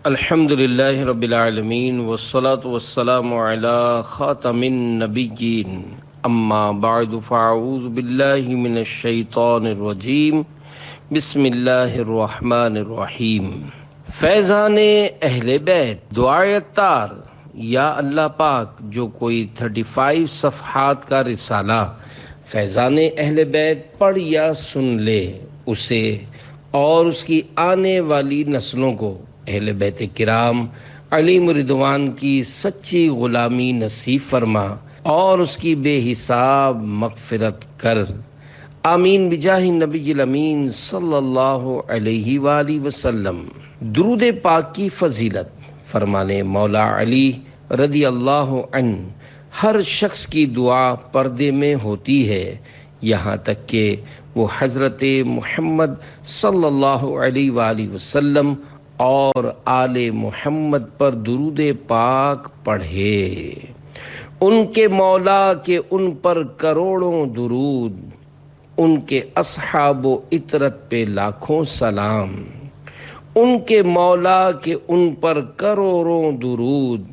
الحمد للہ رب العالمین والصلاة والسلام علی خاتم النبیین اما بعد فاعوذ باللہ من الشیطان الرجیم بسم اللہ الرحمن الرحیم۔ فیضان اہل بیت دعائے عطار۔ یا اللہ پاک جو کوئی 35 صفحات کا رسالہ فیضان اہل بیت پڑھ یا سن لے اسے اور اس کی آنے والی نسلوں کو اہل بیت کرام علیہم رضوان کی سچی غلامی نصیب فرما اور اس کی بے حساب مغفرت کر، آمین بجاہ نبی الامین صلی اللہ علیہ وآلہ وسلم۔ درود پاک کی فضیلت۔ فرمانے مولا علی رضی اللہ عنہ، ہر شخص کی دعا پردے میں ہوتی ہے یہاں تک کہ وہ حضرت محمد صلی اللہ علیہ وآلہ وسلم اور آل محمد پر درود پاک پڑھے۔ ان کے مولا کے ان پر کروڑوں درود، ان کے اصحاب و عطرت پہ لاکھوں سلام۔ ان کے مولا کے ان پر کروڑوں درود،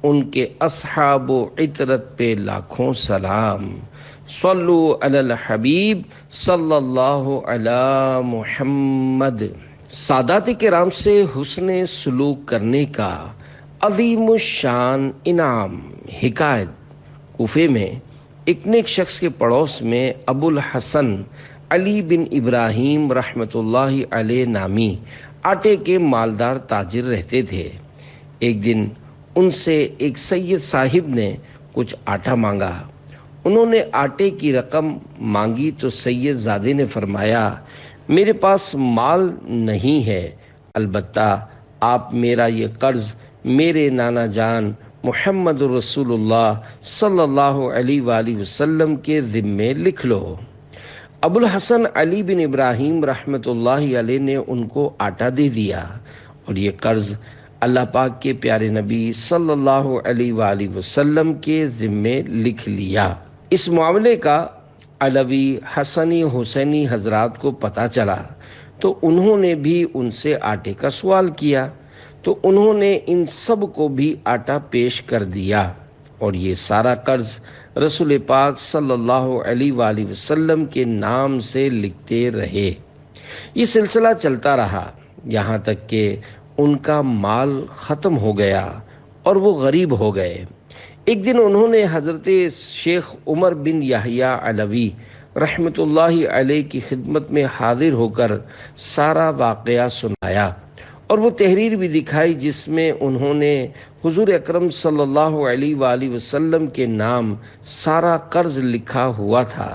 ان کے اصحاب و عطرت پہ لاکھوں سلام۔ صلو علی الحبیب صلی اللہ علی محمد۔ سادات کرام سے حسن سلوک کرنے کا عظیم الشان انعام۔ حکایت۔ کوفے میں ایک نیک شخص کے پڑوس میں ابو الحسن علی بن ابراہیم رحمۃ اللہ علیہ نامی آٹے کے مالدار تاجر رہتے تھے۔ ایک دن ان سے ایک سید صاحب نے کچھ آٹا مانگا۔ انہوں نے آٹے کی رقم مانگی تو سید زادے نے فرمایا، میرے پاس مال نہیں ہے، البتہ آپ میرا یہ قرض میرے نانا جان محمد رسول اللہ صلی اللہ علیہ وآلہ وسلم کے ذمے لکھ لو۔ ابو الحسن علی بن ابراہیم رحمۃ اللہ علیہ نے ان کو آٹا دے دیا اور یہ قرض اللہ پاک کے پیارے نبی صلی اللہ علیہ وآلہ وسلم کے ذمے لکھ لیا۔ اس معاملے کا علوی، حسنی، حسینی حضرات کو پتہ چلا تو انہوں نے بھی ان سے آٹے کا سوال کیا تو انہوں نے ان سب کو بھی آٹا پیش کر دیا اور یہ سارا قرض رسول پاک صلی اللہ علیہ وآلہ وسلم کے نام سے لکھتے رہے۔ یہ سلسلہ چلتا رہا یہاں تک کہ ان کا مال ختم ہو گیا اور وہ غریب ہو گئے۔ ایک دن انہوں نے حضرت شیخ عمر بن یحییٰ علوی رحمۃ اللہ علیہ کی خدمت میں حاضر ہو کر سارا واقعہ سنایا اور وہ تحریر بھی دکھائی جس میں انہوں نے حضور اکرم صلی اللہ علیہ وآلہ وسلم کے نام سارا قرض لکھا ہوا تھا۔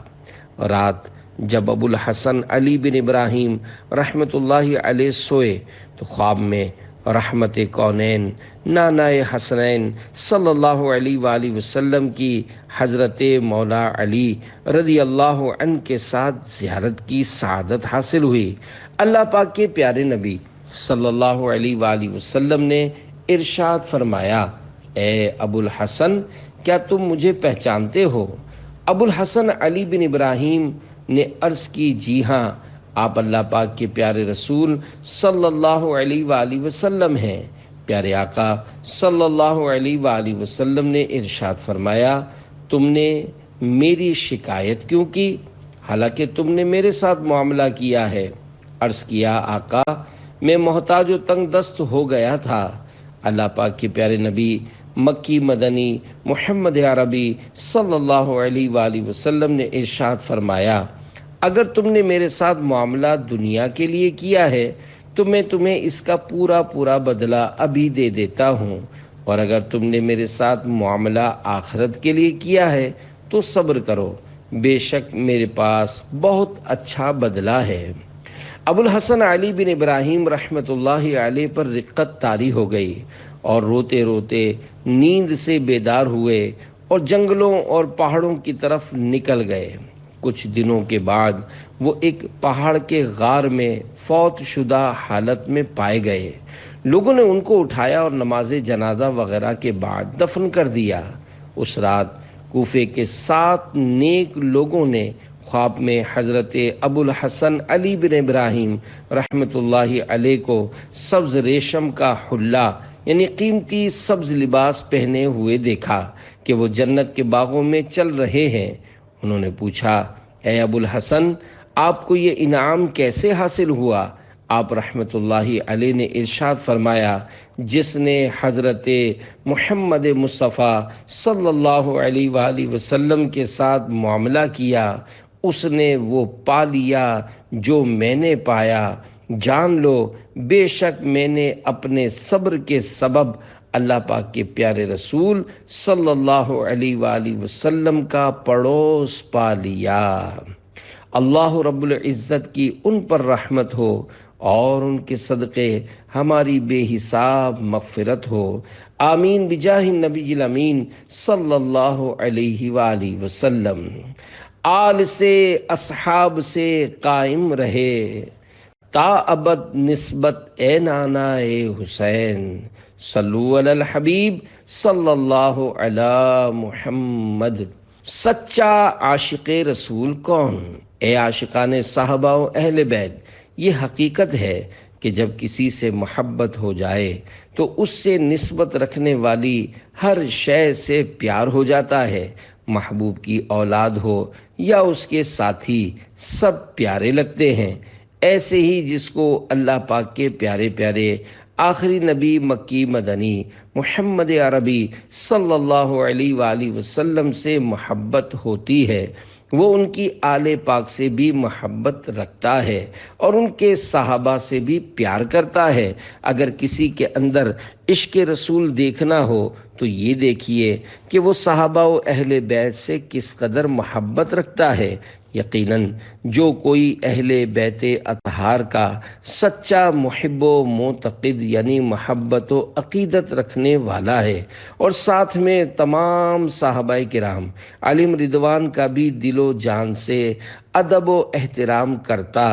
رات جب ابو الحسن علی بن ابراہیم رحمۃ اللہ علیہ سوئے تو خواب میں رحمت کونین نانا حسنین صلی اللہ علیہ وآلہ وسلم کی حضرت مولا علی رضی اللہ عنہ کے ساتھ زیارت کی سعادت حاصل ہوئی۔ اللہ پاک کے پیارے نبی صلی اللہ علیہ وآلہ وسلم نے ارشاد فرمایا، اے ابو الحسن کیا تم مجھے پہچانتے ہو؟ ابو الحسن علی بن ابراہیم نے عرض کی، جی ہاں، آپ اللہ پاک کے پیارے رسول صلی اللہ علیہ وآلہ وسلم ہیں۔ پیارے آقا صلی اللہ علیہ وآلہ وسلم نے ارشاد فرمایا، تم نے میری شکایت کیوں کی حالانکہ تم نے میرے ساتھ معاملہ کیا ہے؟ عرض کیا، آقا میں محتاج و تنگ دست ہو گیا تھا۔ اللہ پاک کے پیارے نبی مکی مدنی محمد عربی صلی اللہ علیہ وآلہ وسلم نے ارشاد فرمایا، اگر تم نے میرے ساتھ معاملہ دنیا کے لیے کیا ہے تو میں تمہیں اس کا پورا بدلہ ابھی دے دیتا ہوں، اور اگر تم نے میرے ساتھ معاملہ آخرت کے لیے کیا ہے تو صبر کرو، بے شک میرے پاس بہت اچھا بدلہ ہے۔ ابو الحسن علی بن ابراہیم رحمۃ اللہ علیہ پر رقت طاری ہو گئی اور روتے روتے نیند سے بیدار ہوئے اور جنگلوں اور پہاڑوں کی طرف نکل گئے۔ کچھ دنوں کے بعد وہ ایک پہاڑ کے غار میں فوت شدہ حالت میں پائے گئے۔ لوگوں نے ان کو اٹھایا اور نماز جنازہ وغیرہ کے بعد دفن کر دیا۔ اس رات کوفے کے 7 نیک لوگوں نے خواب میں حضرت ابو الحسن علی بن ابراہیم رحمۃ اللہ علیہ کو سبز ریشم کا حلہ یعنی قیمتی سبز لباس پہنے ہوئے دیکھا کہ وہ جنت کے باغوں میں چل رہے ہیں۔ انہوں نے پوچھا، اے ابو الحسن، آپ کو یہ انعام کیسے حاصل ہوا؟ آپ رحمۃ اللہ علیہ نے ارشاد فرمایا، جس نے حضرت محمد مصطفیٰ صلی اللہ علیہ وآلہ وسلم کے ساتھ معاملہ کیا، اس نے وہ پا لیا جو میں نے پایا۔ جان لو بے شک میں نے اپنے صبر کے سبب اللہ پاک کے پیارے رسول صلی اللہ علیہ وآلہ وسلم کا پڑوس پا لیا۔ اللہ رب العزت کی ان پر رحمت ہو اور ان کے صدقے ہماری بے حساب مغفرت ہو، آمین بجاہ النبی الامین صلی اللہ علیہ وآلہ وسلم۔ آل سے اصحاب سے قائم رہے تا ابد نسبت اے نانا اے حسین، صلو علی الحبیب صلی اللہ علی محمد۔ سچا عاشق رسول کون؟ اے عاشقان صحابہ و اہل بیت، یہ حقیقت ہے کہ جب کسی سے محبت ہو جائے تو اس سے نسبت رکھنے والی ہر شے سے پیار ہو جاتا ہے۔ محبوب کی اولاد ہو یا اس کے ساتھی، سب پیارے لگتے ہیں۔ ایسے ہی جس کو اللہ پاک کے پیارے پیارے آخری نبی مکی مدنی محمد عربی صلی اللہ علیہ وآلہ وسلم سے محبت ہوتی ہے، وہ ان کی آل پاک سے بھی محبت رکھتا ہے اور ان کے صحابہ سے بھی پیار کرتا ہے۔ اگر کسی کے اندر عشق رسول دیکھنا ہو تو یہ دیکھیے کہ وہ صحابہ و اہل بیت سے کس قدر محبت رکھتا ہے۔ یقیناً جو کوئی اہل بیت اطہار کا سچا محب و معتقد یعنی محبت و عقیدت رکھنے والا ہے اور ساتھ میں تمام صحابہ کرام علیہم رضوان کا بھی دل و جان سے ادب و احترام کرتا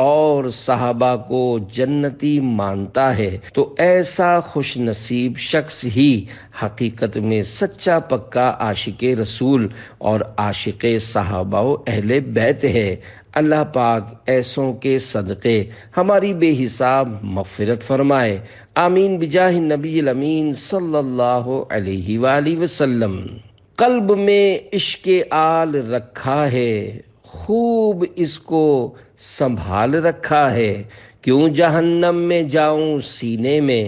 اور صحابہ کو جنتی مانتا ہے تو ایسا خوش نصیب شخص ہی حقیقت میں سچا پکا عاشق رسول اور عاشق صحابہ و اہل بیت ہے۔ اللہ پاک ایسوں کے صدقے ہماری بے حساب مغفرت فرمائے، آمین بجاہ النبی الامین صلی اللہ علیہ وآلہ وسلم۔ قلب میں عشق آل رکھا ہے، خوب اس کو سنبھال رکھا ہے، کیوں جہنم میں جاؤں سینے میں،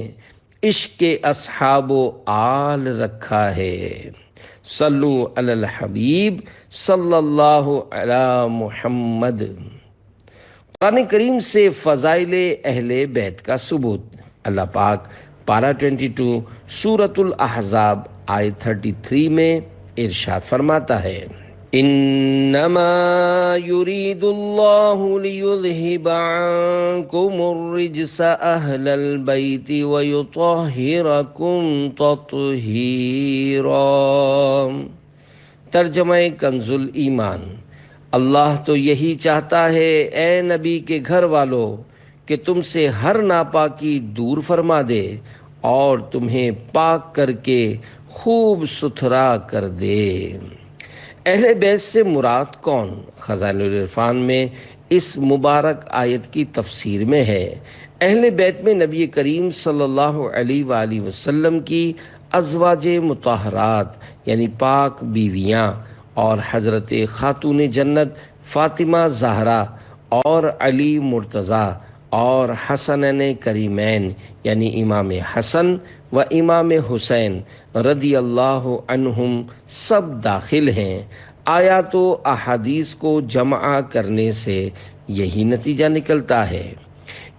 عشق اصحاب و آل رکھا ہے۔ صلو علی الحبیب صلی اللہ علی محمد۔ قرآن کریم سے فضائل اہل بیت کا ثبوت۔ اللہ پاک پارہ 22 سورۃ الاحزاب آیت 33 میں ارشاد فرماتا ہے، انما یرید اللہ لیذہب عنکم الرجس اہل البیت ویطہرکم تطہیرا۔ ترجمہ کنز ایمان۔ اللہ تو یہی چاہتا ہے اے نبی کے گھر والو کہ تم سے ہر ناپاکی دور فرما دے اور تمہیں پاک کر کے خوب ستھرا کر دے۔ اہل بیت سے مراد کون؟ خزائن العرفان میں اس مبارک آیت کی تفسیر میں ہے، اہل بیت میں نبی کریم صلی اللہ علیہ وآلہ وسلم کی ازواج مطہرات یعنی پاک بیویاں اور حضرت خاتون جنت فاطمہ زہرا اور علی مرتضیٰ اور حسنین کریمین یعنی امام حسن و امام حسین رضی اللہ عنہم سب داخل ہیں۔ آیات و احادیث کو جمع کرنے سے یہی نتیجہ نکلتا ہے۔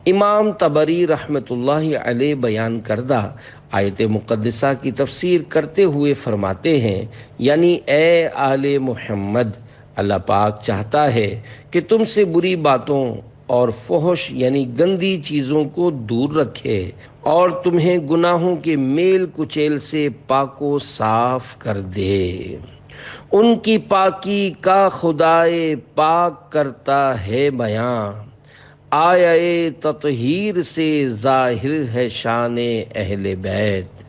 امام طبری رحمۃ اللہ علیہ بیان کردہ آیت مقدسہ کی تفسیر کرتے ہوئے فرماتے ہیں، یعنی اے آل محمد، اللہ پاک چاہتا ہے کہ تم سے بری باتوں اور فحش یعنی گندی چیزوں کو دور رکھے اور تمہیں گناہوں کے میل کچیل سے پاک و صاف کر دے۔ ان کی پاکی کا خدائے پاک کرتا ہے بیاں، آیے تطہیر سے ظاہر ہے شان اہل بیت۔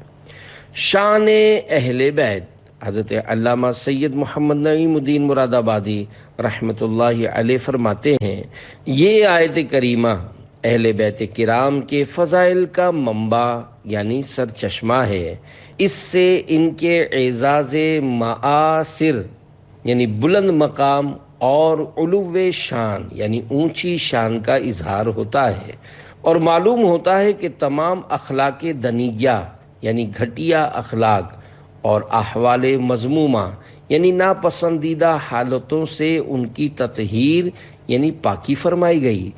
شان اہل بیت حضرت علامہ سید محمد نعیم الدین مراد آبادی رحمۃ اللہ علیہ فرماتے ہیں، یہ آیت کریمہ اہل بیت کرام کے فضائل کا منبع یعنی سرچشمہ ہے۔ اس سے ان کے اعزاز معاصر یعنی بلند مقام اور علو شان یعنی اونچی شان کا اظہار ہوتا ہے، اور معلوم ہوتا ہے کہ تمام اخلاق دنیہ یعنی گھٹیا اخلاق اور احوال مذمومہ یعنی ناپسندیدہ حالتوں سے ان کی تطہیر یعنی پاکی فرمائی گئی۔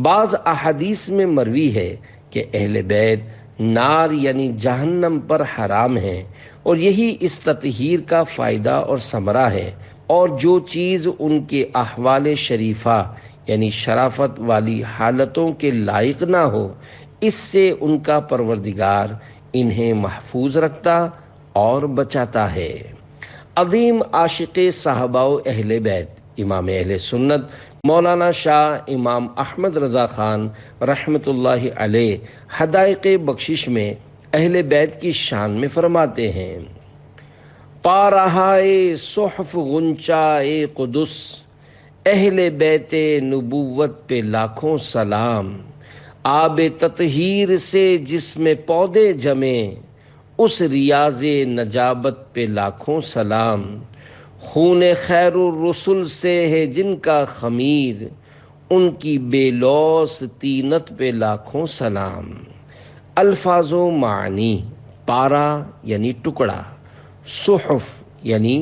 بعض احادیث میں مروی ہے کہ اہل بیت نار یعنی جہنم پر حرام ہیں، اور یہی اس تطہیر کا فائدہ اور ثمرہ ہے، اور جو چیز ان کے احوال شریفہ یعنی شرافت والی حالتوں کے لائق نہ ہو، اس سے ان کا پروردگار انہیں محفوظ رکھتا اور بچاتا ہے۔ عظیم عاشق صحابہ و اہل بیت امام اہل سنت مولانا شاہ امام احمد رضا خان رحمۃ اللہ علیہ حدائق بخشش میں اہل بیت کی شان میں فرماتے ہیں، پا رہائے صحف غنچائے قدس، اہل بیت نبوت پہ لاکھوں سلام، آب تطہیر سے جس میں پودے جمے، اس ریاض نجابت پہ لاکھوں سلام، خون خیر الرسل سے ہے جن کا خمیر، ان کی بے لوث طینت پہ لاکھوں سلام۔ الفاظ و معنی، پارا یعنی ٹکڑا، صحف یعنی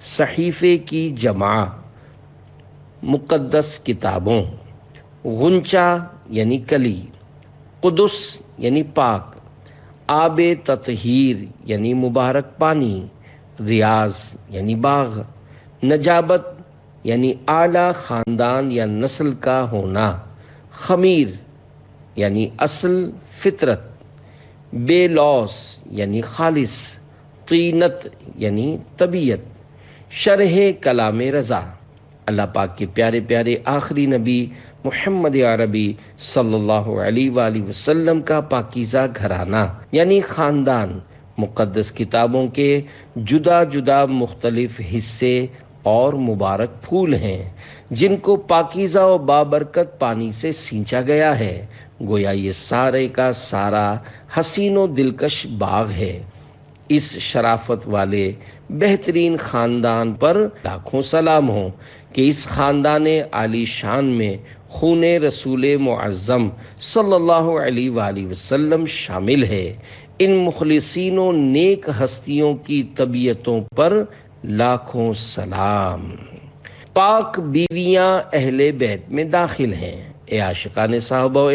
صحیفے کی جمع، مقدس کتابوں، غنچہ یعنی کلی، قدس یعنی پاک، آب تطہیر یعنی مبارک پانی، ریاض یعنی باغ، نجابت یعنی اعلیٰ خاندان یا نسل کا ہونا، خمیر یعنی اصل فطرت، بے لوث یعنی خالص، طینت یعنی طبیعت۔ شرح کلام رضا، اللہ پاک کے پیارے پیارے آخری نبی محمد عربی صلی اللہ علیہ وآلہ وسلم کا پاکیزہ گھرانہ یعنی خاندان، مقدس کتابوں کے جدا جدا مختلف حصے اور مبارک پھول ہیں جن کو پاکیزہ و بابرکت پانی سے سینچا گیا ہے، گویا یہ سارے کا سارا حسین و دلکش باغ ہے۔ اس شرافت والے بہترین خاندان پر لاکھوں سلام ہوں کہ اس خاندان عالی شان میں خون رسول معظم صلی اللہ علیہ وآلہ وسلم شامل ہے۔ ان مخلصین و نیک ہستیوں کی طبیعتوں پر لاکھوں سلام۔ پاک بیویاں اہل بیت میں داخل ہیں۔ اے عاشقان صحابہ و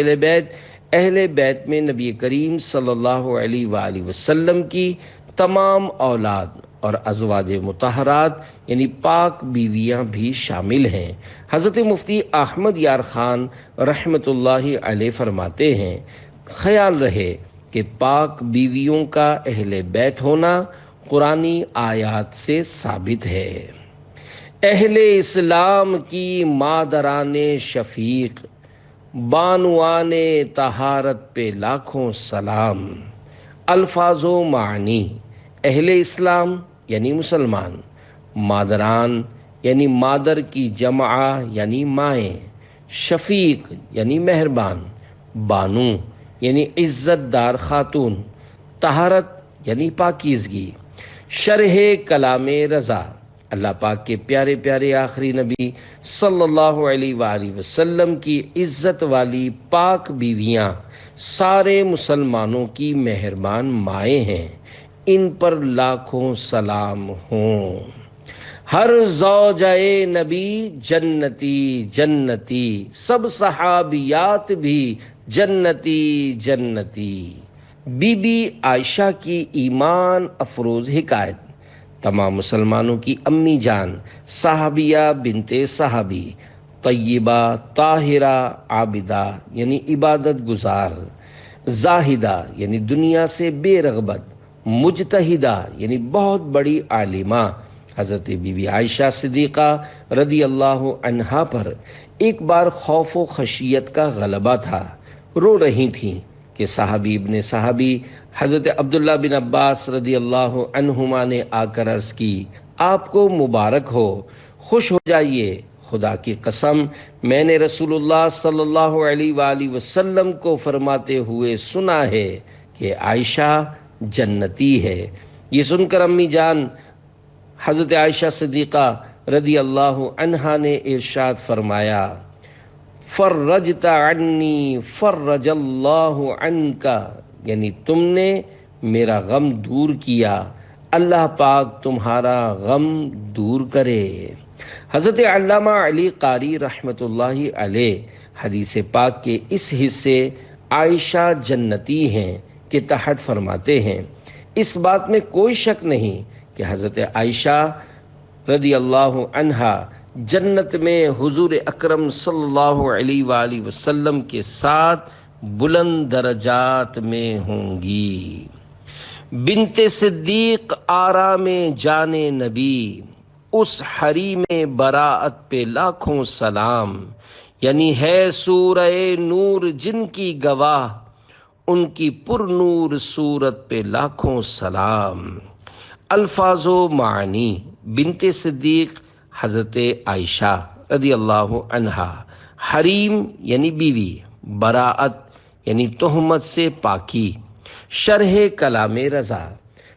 اہل بیت میں نبی کریم صلی اللہ علیہ وآلہ وسلم کی تمام اولاد اور ازواج مطہرات یعنی پاک بیویاں بھی شامل ہیں۔ حضرت مفتی احمد یار خان رحمۃ اللہ علیہ فرماتے ہیں، خیال رہے کہ پاک بیویوں کا اہل بیت ہونا قرآنی آیات سے ثابت ہے۔ اہل اسلام کی مادران شفیق، بانوان طہارت پہ لاکھوں سلام۔ الفاظ و معنی، اہل اسلام یعنی مسلمان، مادران یعنی مادر کی جمع یعنی مائیں، شفیق یعنی مہربان، بانو یعنی عزت دار خاتون، طہارت یعنی پاکیزگی۔ شرح کلام رضا، اللہ پاک کے پیارے پیارے آخری نبی صلی اللہ علیہ وآلہ وسلم کی عزت والی پاک بیویاں سارے مسلمانوں کی مہربان مائیں ہیں، ان پر لاکھوں سلام ہوں۔ ہر زوجہ نبی جنتی جنتی، سب صحابیات بھی جنتی جنتی۔ بی بی عائشہ کی ایمان افروز حکایت، تمام مسلمانوں کی امی جان، صحابیہ بنت صحابی، طیبہ طاہرہ عابدہ یعنی عبادت گزار، زاہدہ یعنی دنیا سے بے رغبت، مجتہدہ یعنی بہت بڑی عالمہ، حضرت بی بی عائشہ صدیقہ رضی اللہ عنہا پر ایک بار خوف و خشیت کا غلبہ تھا، رو رہی تھیں کہ صحابی ابن صحابی حضرت عبداللہ بن عباس رضی اللہ عنہما نے آ کر عرض کی، آپ کو مبارک ہو، خوش ہو جائیے، خدا کی قسم میں نے رسول اللہ صلی اللہ علیہ وآلہ وسلم کو فرماتے ہوئے سنا ہے کہ عائشہ جنتی ہے۔ یہ سن کر امی جان حضرت عائشہ صدیقہ رضی اللہ عنہا نے ارشاد فرمایا، فرجت عنی فرج اللہ عنک، یعنی تم نے میرا غم دور کیا، اللہ پاک تمہارا غم دور کرے۔ حضرت علامہ علی قاری رحمۃ اللہ علیہ حدیث پاک کے اس حصے عائشہ جنتی ہیں کے تحت فرماتے ہیں، اس بات میں کوئی شک نہیں کہ حضرت عائشہ رضی اللہ عنہا جنت میں حضور اکرم صلی اللہ علیہ وآلہ وسلم کے ساتھ بلند درجات میں ہوں گی۔ بنت صدیق آرام جان نبی، اس حریم براعت پہ لاکھوں سلام، یعنی ہے سورہ نور جن کی گواہ، ان کی پر نور صورت پہ لاکھوں سلام۔ الفاظ و معنی: بنت صدیق حضرت عائشہ رضی اللہ عنہا، حریم یعنی بیوی، براعت یعنی تہمت سے پاکی، شرح کلام رضا،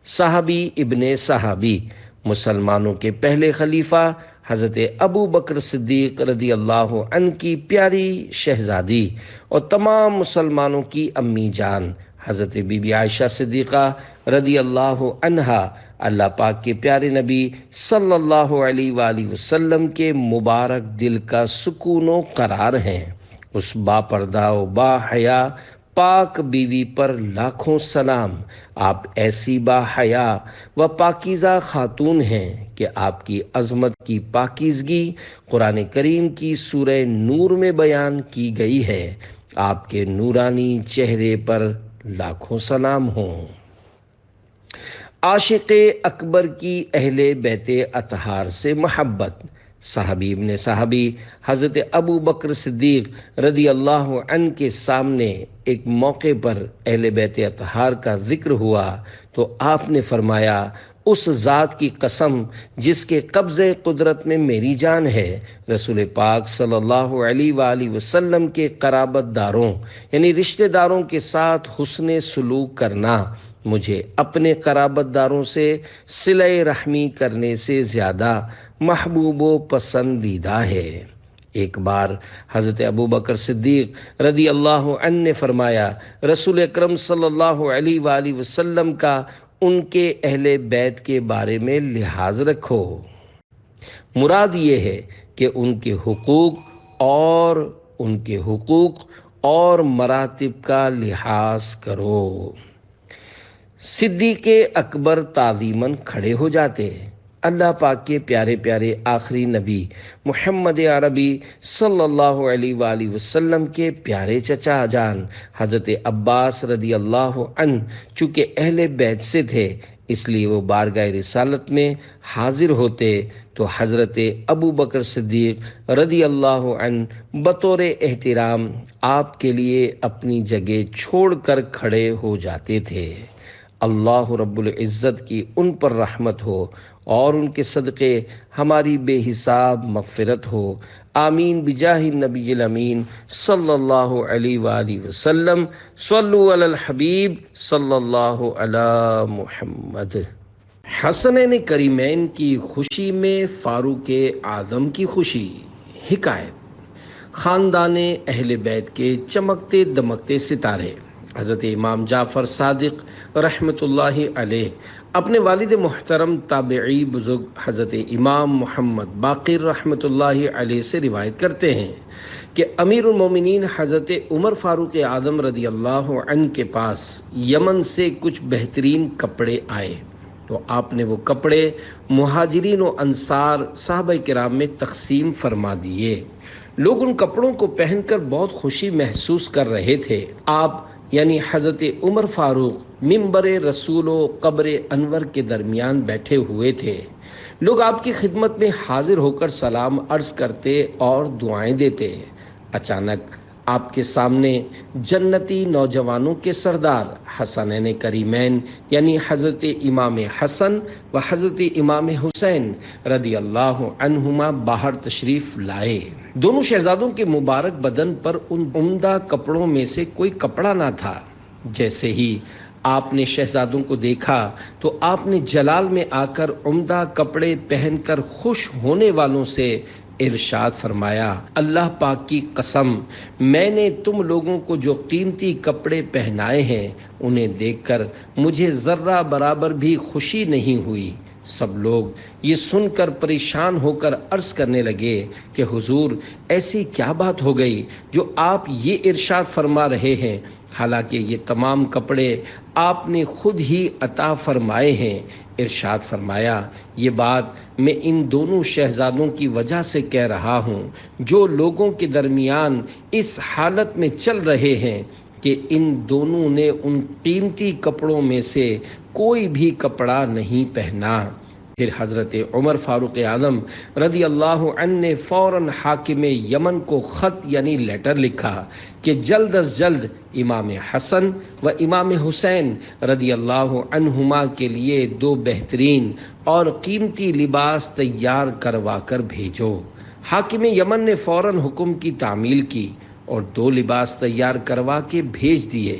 صحابی ابن صحابی، مسلمانوں کے پہلے خلیفہ حضرت ابو بکر صدیق رضی اللہ عنہ کی پیاری شہزادی اور تمام مسلمانوں کی امی جان حضرت بی بی عائشہ صدیقہ رضی اللہ عنہا، اللہ پاک کے پیارے نبی صلی اللہ علیہ وآلہ وسلم کے مبارک دل کا سکون و قرار ہیں۔ اس با پردہ و با حیا پاک بیوی پر لاکھوں سلام۔ آپ ایسی با حیا و پاکیزہ خاتون ہیں کہ آپ کی عظمت کی پاکیزگی قرآن کریم کی سورہ نور میں بیان کی گئی ہے۔ آپ کے نورانی چہرے پر لاکھوں سلام ہوں۔ عاشق اکبر کی اہل بیت اطہار سے محبت: صحابی ابن صحابی حضرت ابو بکر صدیق رضی اللہ عنہ کے سامنے ایک موقع پر اہل بیت اطہار کا ذکر ہوا تو آپ نے فرمایا، اس ذات کی قسم جس کے قبضے قدرت میں میری جان ہے، رسول پاک صلی اللہ علیہ وآلہ وسلم کے قرابت داروں یعنی رشتہ داروں کے ساتھ حسن سلوک کرنا مجھے اپنے قرابت داروں سے صلہ رحمی کرنے سے زیادہ محبوب و پسندیدہ ہے۔ ایک بار حضرت ابو بکر صدیق رضی اللہ عنہ نے فرمایا، رسول اکرم صلی اللہ علیہ وآلہ وسلم کا ان کے اہل بیت کے بارے میں لحاظ رکھو، مراد یہ ہے کہ ان کے حقوق اور مراتب کا لحاظ کرو۔ صدیق اکبر تعظیماً کھڑے ہو جاتے، اللہ پاک کے پیارے پیارے آخری نبی محمد عربی صلی اللہ علیہ وآلہ وسلم کے پیارے چچا جان حضرت عباس رضی اللہ عنہ چونکہ اہل بیت سے تھے، اس لیے وہ بارگاہ رسالت میں حاضر ہوتے تو حضرت ابو بکر صدیق رضی اللہ عنہ بطور احترام آپ کے لیے اپنی جگہ چھوڑ کر کھڑے ہو جاتے تھے۔ اللہ رب العزت کی ان پر رحمت ہو اور ان کے صدقے ہماری بے حساب مغفرت ہو، آمین بجاہ النبی الامین صلی اللہ علیہ وآلہ وسلم۔ صلو علی الحبیب صلی اللہ علی محمد۔ حسنین کریمین کی خوشی میں فاروق اعظم کی خوشی۔ حکایت: خاندان اہل بیت کے چمکتے دمکتے ستارے حضرت امام جعفر صادق رحمۃ اللہ علیہ اپنے والد محترم تابعی بزرگ حضرت امام محمد باقر رحمۃ اللہ علیہ سے روایت کرتے ہیں کہ امیر المومنین حضرت عمر فاروق اعظم رضی اللہ عنہ کے پاس یمن سے کچھ بہترین کپڑے آئے تو آپ نے وہ کپڑے مہاجرین و انصار صحابہ کرام میں تقسیم فرما دیے۔ لوگ ان کپڑوں کو پہن کر بہت خوشی محسوس کر رہے تھے۔ آپ یعنی حضرت عمر فاروق منبر رسول و قبر انور کے درمیان بیٹھے ہوئے تھے۔ لوگ آپ کی خدمت میں حاضر ہو کر سلام عرض کرتے اور دعائیں دیتے۔ اچانک آپ کے سامنے جنتی نوجوانوں کے سردار حسنین کریمین یعنی حضرت امام حسن و حضرت امام حسین رضی اللہ عنہما باہر تشریف لائے۔ دونوں شہزادوں کے مبارک بدن پر ان عمدہ کپڑوں میں سے کوئی کپڑا نہ تھا۔ جیسے ہی آپ نے شہزادوں کو دیکھا تو آپ نے جلال میں آ کر عمدہ کپڑے پہن کر خوش ہونے والوں سے ارشاد فرمایا، اللہ پاک کی قسم، میں نے تم لوگوں کو جو قیمتی کپڑے پہنائے ہیں انہیں دیکھ کر مجھے ذرہ برابر بھی خوشی نہیں ہوئی۔ سب لوگ یہ سن کر پریشان ہو کر عرض کرنے لگے کہ حضور ایسی کیا بات ہو گئی جو آپ یہ ارشاد فرما رہے ہیں، حالانکہ یہ تمام کپڑے آپ نے خود ہی عطا فرمائے ہیں۔ ارشاد فرمایا، یہ بات میں ان دونوں شہزادوں کی وجہ سے کہہ رہا ہوں جو لوگوں کے درمیان اس حالت میں چل رہے ہیں کہ ان دونوں نے ان قیمتی کپڑوں میں سے کوئی بھی کپڑا نہیں پہنا۔ پھر حضرت عمر فاروق اعظم رضی اللہ عنہ نے فوراً حاکم یمن کو خط یعنی لیٹر لکھا کہ جلد از جلد امام حسن و امام حسین رضی اللہ عنہما کے لیے 2 بہترین اور قیمتی لباس تیار کروا کر بھیجو۔ حاکم یمن نے فوراً حکم کی تعمیل کی اور 2 لباس تیار کروا کے بھیج دیے۔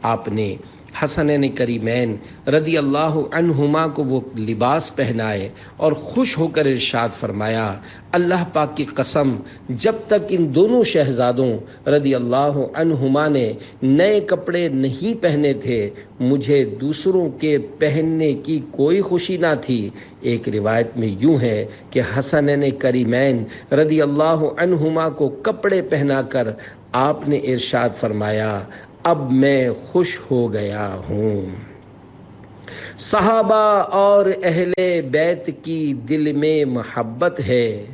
آپ نے حسنین کریمین رضی اللہ عنہما کو وہ لباس پہنائے اور خوش ہو کر ارشاد فرمایا، اللہ پاک کی قسم، جب تک ان دونوں شہزادوں رضی اللہ عنہما نے نئے کپڑے نہیں پہنے تھے مجھے دوسروں کے پہننے کی کوئی خوشی نہ تھی۔ ایک روایت میں یوں ہے کہ حسنین کریمین رضی اللہ عنہما کو کپڑے پہنا کر آپ نے ارشاد فرمایا، اب میں خوش ہو گیا ہوں۔ صحابہ اور اہل بیت کی دل میں محبت ہے،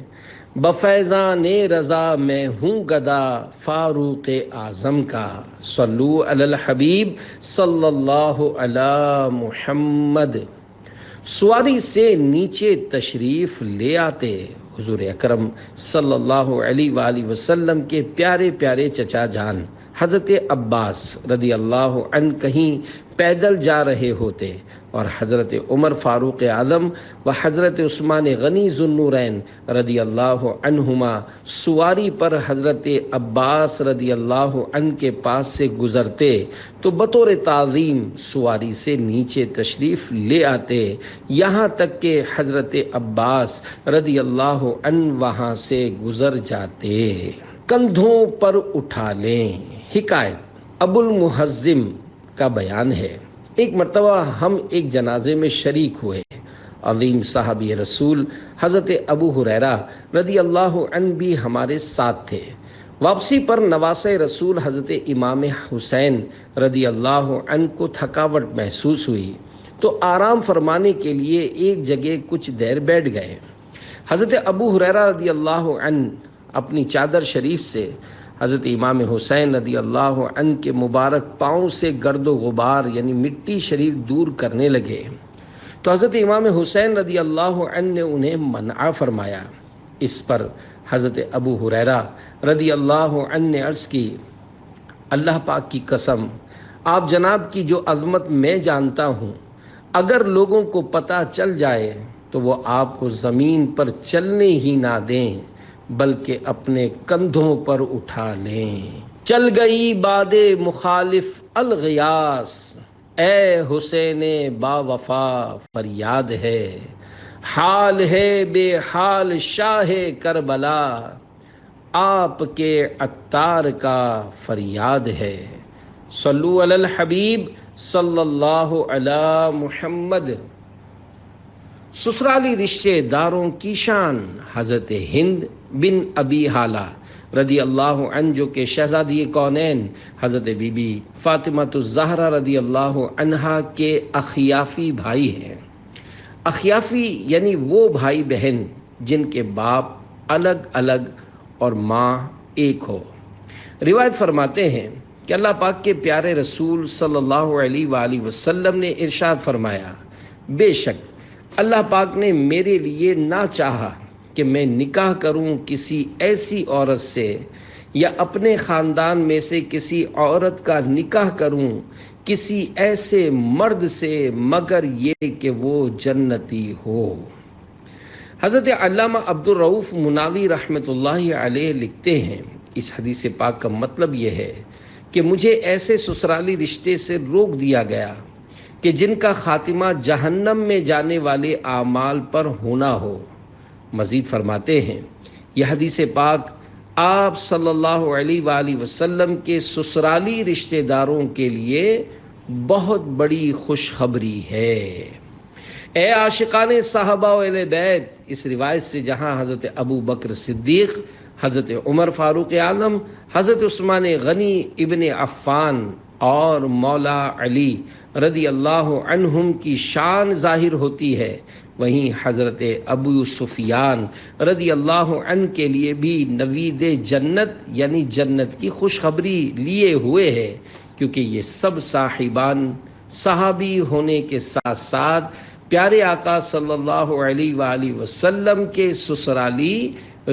بفیضان رضا میں ہوں گدا فاروق اعظم کا۔ صلو علی الحبیب صلی اللہ علی محمد۔ سواری سے نیچے تشریف لے آتے حضور اکرم صلی اللہ علیہ وآلہ وسلم کے پیارے پیارے چچا جان حضرت عباس رضی اللہ عنہ کہیں پیدل جا رہے ہوتے اور حضرت عمر فاروق اعظم و حضرت عثمان غنی ذو النورین رضی اللہ عنہما سواری پر حضرت عباس رضی اللہ عنہ کے پاس سے گزرتے تو بطور تعظیم سواری سے نیچے تشریف لے آتے، یہاں تک کہ حضرت عباس رضی اللہ عنہ وہاں سے گزر جاتے۔ کندھوں پر اٹھا لیں۔ حکایت ابو المحزم کا بیان ہے، ایک مرتبہ ہم ایک جنازے میں شریک ہوئے۔ عظیم صحابی رسول حضرت ابو ہریرہ رضی اللہ عنہ بھی ہمارے ساتھ تھے۔ واپسی پر نواسہ رسول حضرت امام حسین رضی اللہ عنہ کو تھکاوٹ محسوس ہوئی تو آرام فرمانے کے لیے ایک جگہ کچھ دیر بیٹھ گئے۔ حضرت ابو ہریرہ رضی اللہ عنہ اپنی چادر شریف سے حضرت امام حسین رضی اللہ عنہ کے مبارک پاؤں سے گرد و غبار یعنی مٹی شریف دور کرنے لگے تو حضرت امام حسین رضی اللہ عنہ نے انہیں منع فرمایا۔ اس پر حضرت ابو ہریرہ رضی اللہ عنہ نے عرض کی، اللہ پاک کی قسم، آپ جناب کی جو عظمت میں جانتا ہوں، اگر لوگوں کو پتہ چل جائے تو وہ آپ کو زمین پر چلنے ہی نہ دیں بلکہ اپنے کندھوں پر اٹھا لیں۔ چل گئی باد مخالف الغیاث، اے حسین با وفا فریاد ہے، حال ہے بے حال شاہ کربلا، آپ کے عطار کا فریاد ہے۔ صلو علی الحبیب صلی اللہ علی محمد۔ سسرالی رشتے داروں کی شان حضرت ہند بن ابی حالہ رضی اللہ عنہ جو کہ شہزادی کونین حضرت بی بی فاطمہ الزہرا رضی اللہ عنہا کے اخیافی بھائی ہیں۔ اخیافی یعنی وہ بھائی بہن جن کے باپ الگ الگ اور ماں ایک ہو۔ روایت فرماتے ہیں کہ اللہ پاک کے پیارے رسول صلی اللہ علیہ وآلہ وسلم نے ارشاد فرمایا، بے شک اللہ پاک نے میرے لیے نہ چاہا کہ میں نکاح کروں کسی ایسی عورت سے یا اپنے خاندان میں سے کسی عورت کا نکاح کروں کسی ایسے مرد سے مگر یہ کہ وہ جنتی ہو۔ حضرت علامہ عبدالرؤف مناوی رحمۃ اللہ علیہ لکھتے ہیں، اس حدیث پاک کا مطلب یہ ہے کہ مجھے ایسے سسرالی رشتے سے روک دیا گیا کہ جن کا خاتمہ جہنم میں جانے والے اعمال پر ہونا ہو۔ مزید فرماتے ہیں یہ حدیث پاک آپ صلی اللہ علیہ وآلہ وسلم کے سسرالی رشتہ داروں کے لیے بہت بڑی خوشخبری ہے۔ اے عاشقان صحابہ و اہل بیت، اس روایت سے جہاں حضرت ابو بکر صدیق، حضرت عمر فاروق اعظم، حضرت عثمان غنی ابن عفان اور مولا علی رضی اللہ عنہم کی شان ظاہر ہوتی ہے، وہیں حضرت ابو سفیان رضی اللہ عنہ کے لیے بھی نوید جنت یعنی جنت کی خوشخبری لیے ہوئے ہے، کیونکہ یہ سب صاحبان صحابی ہونے کے ساتھ ساتھ پیارے آقا صلی اللہ علیہ وآلہ وسلم کے سسرالی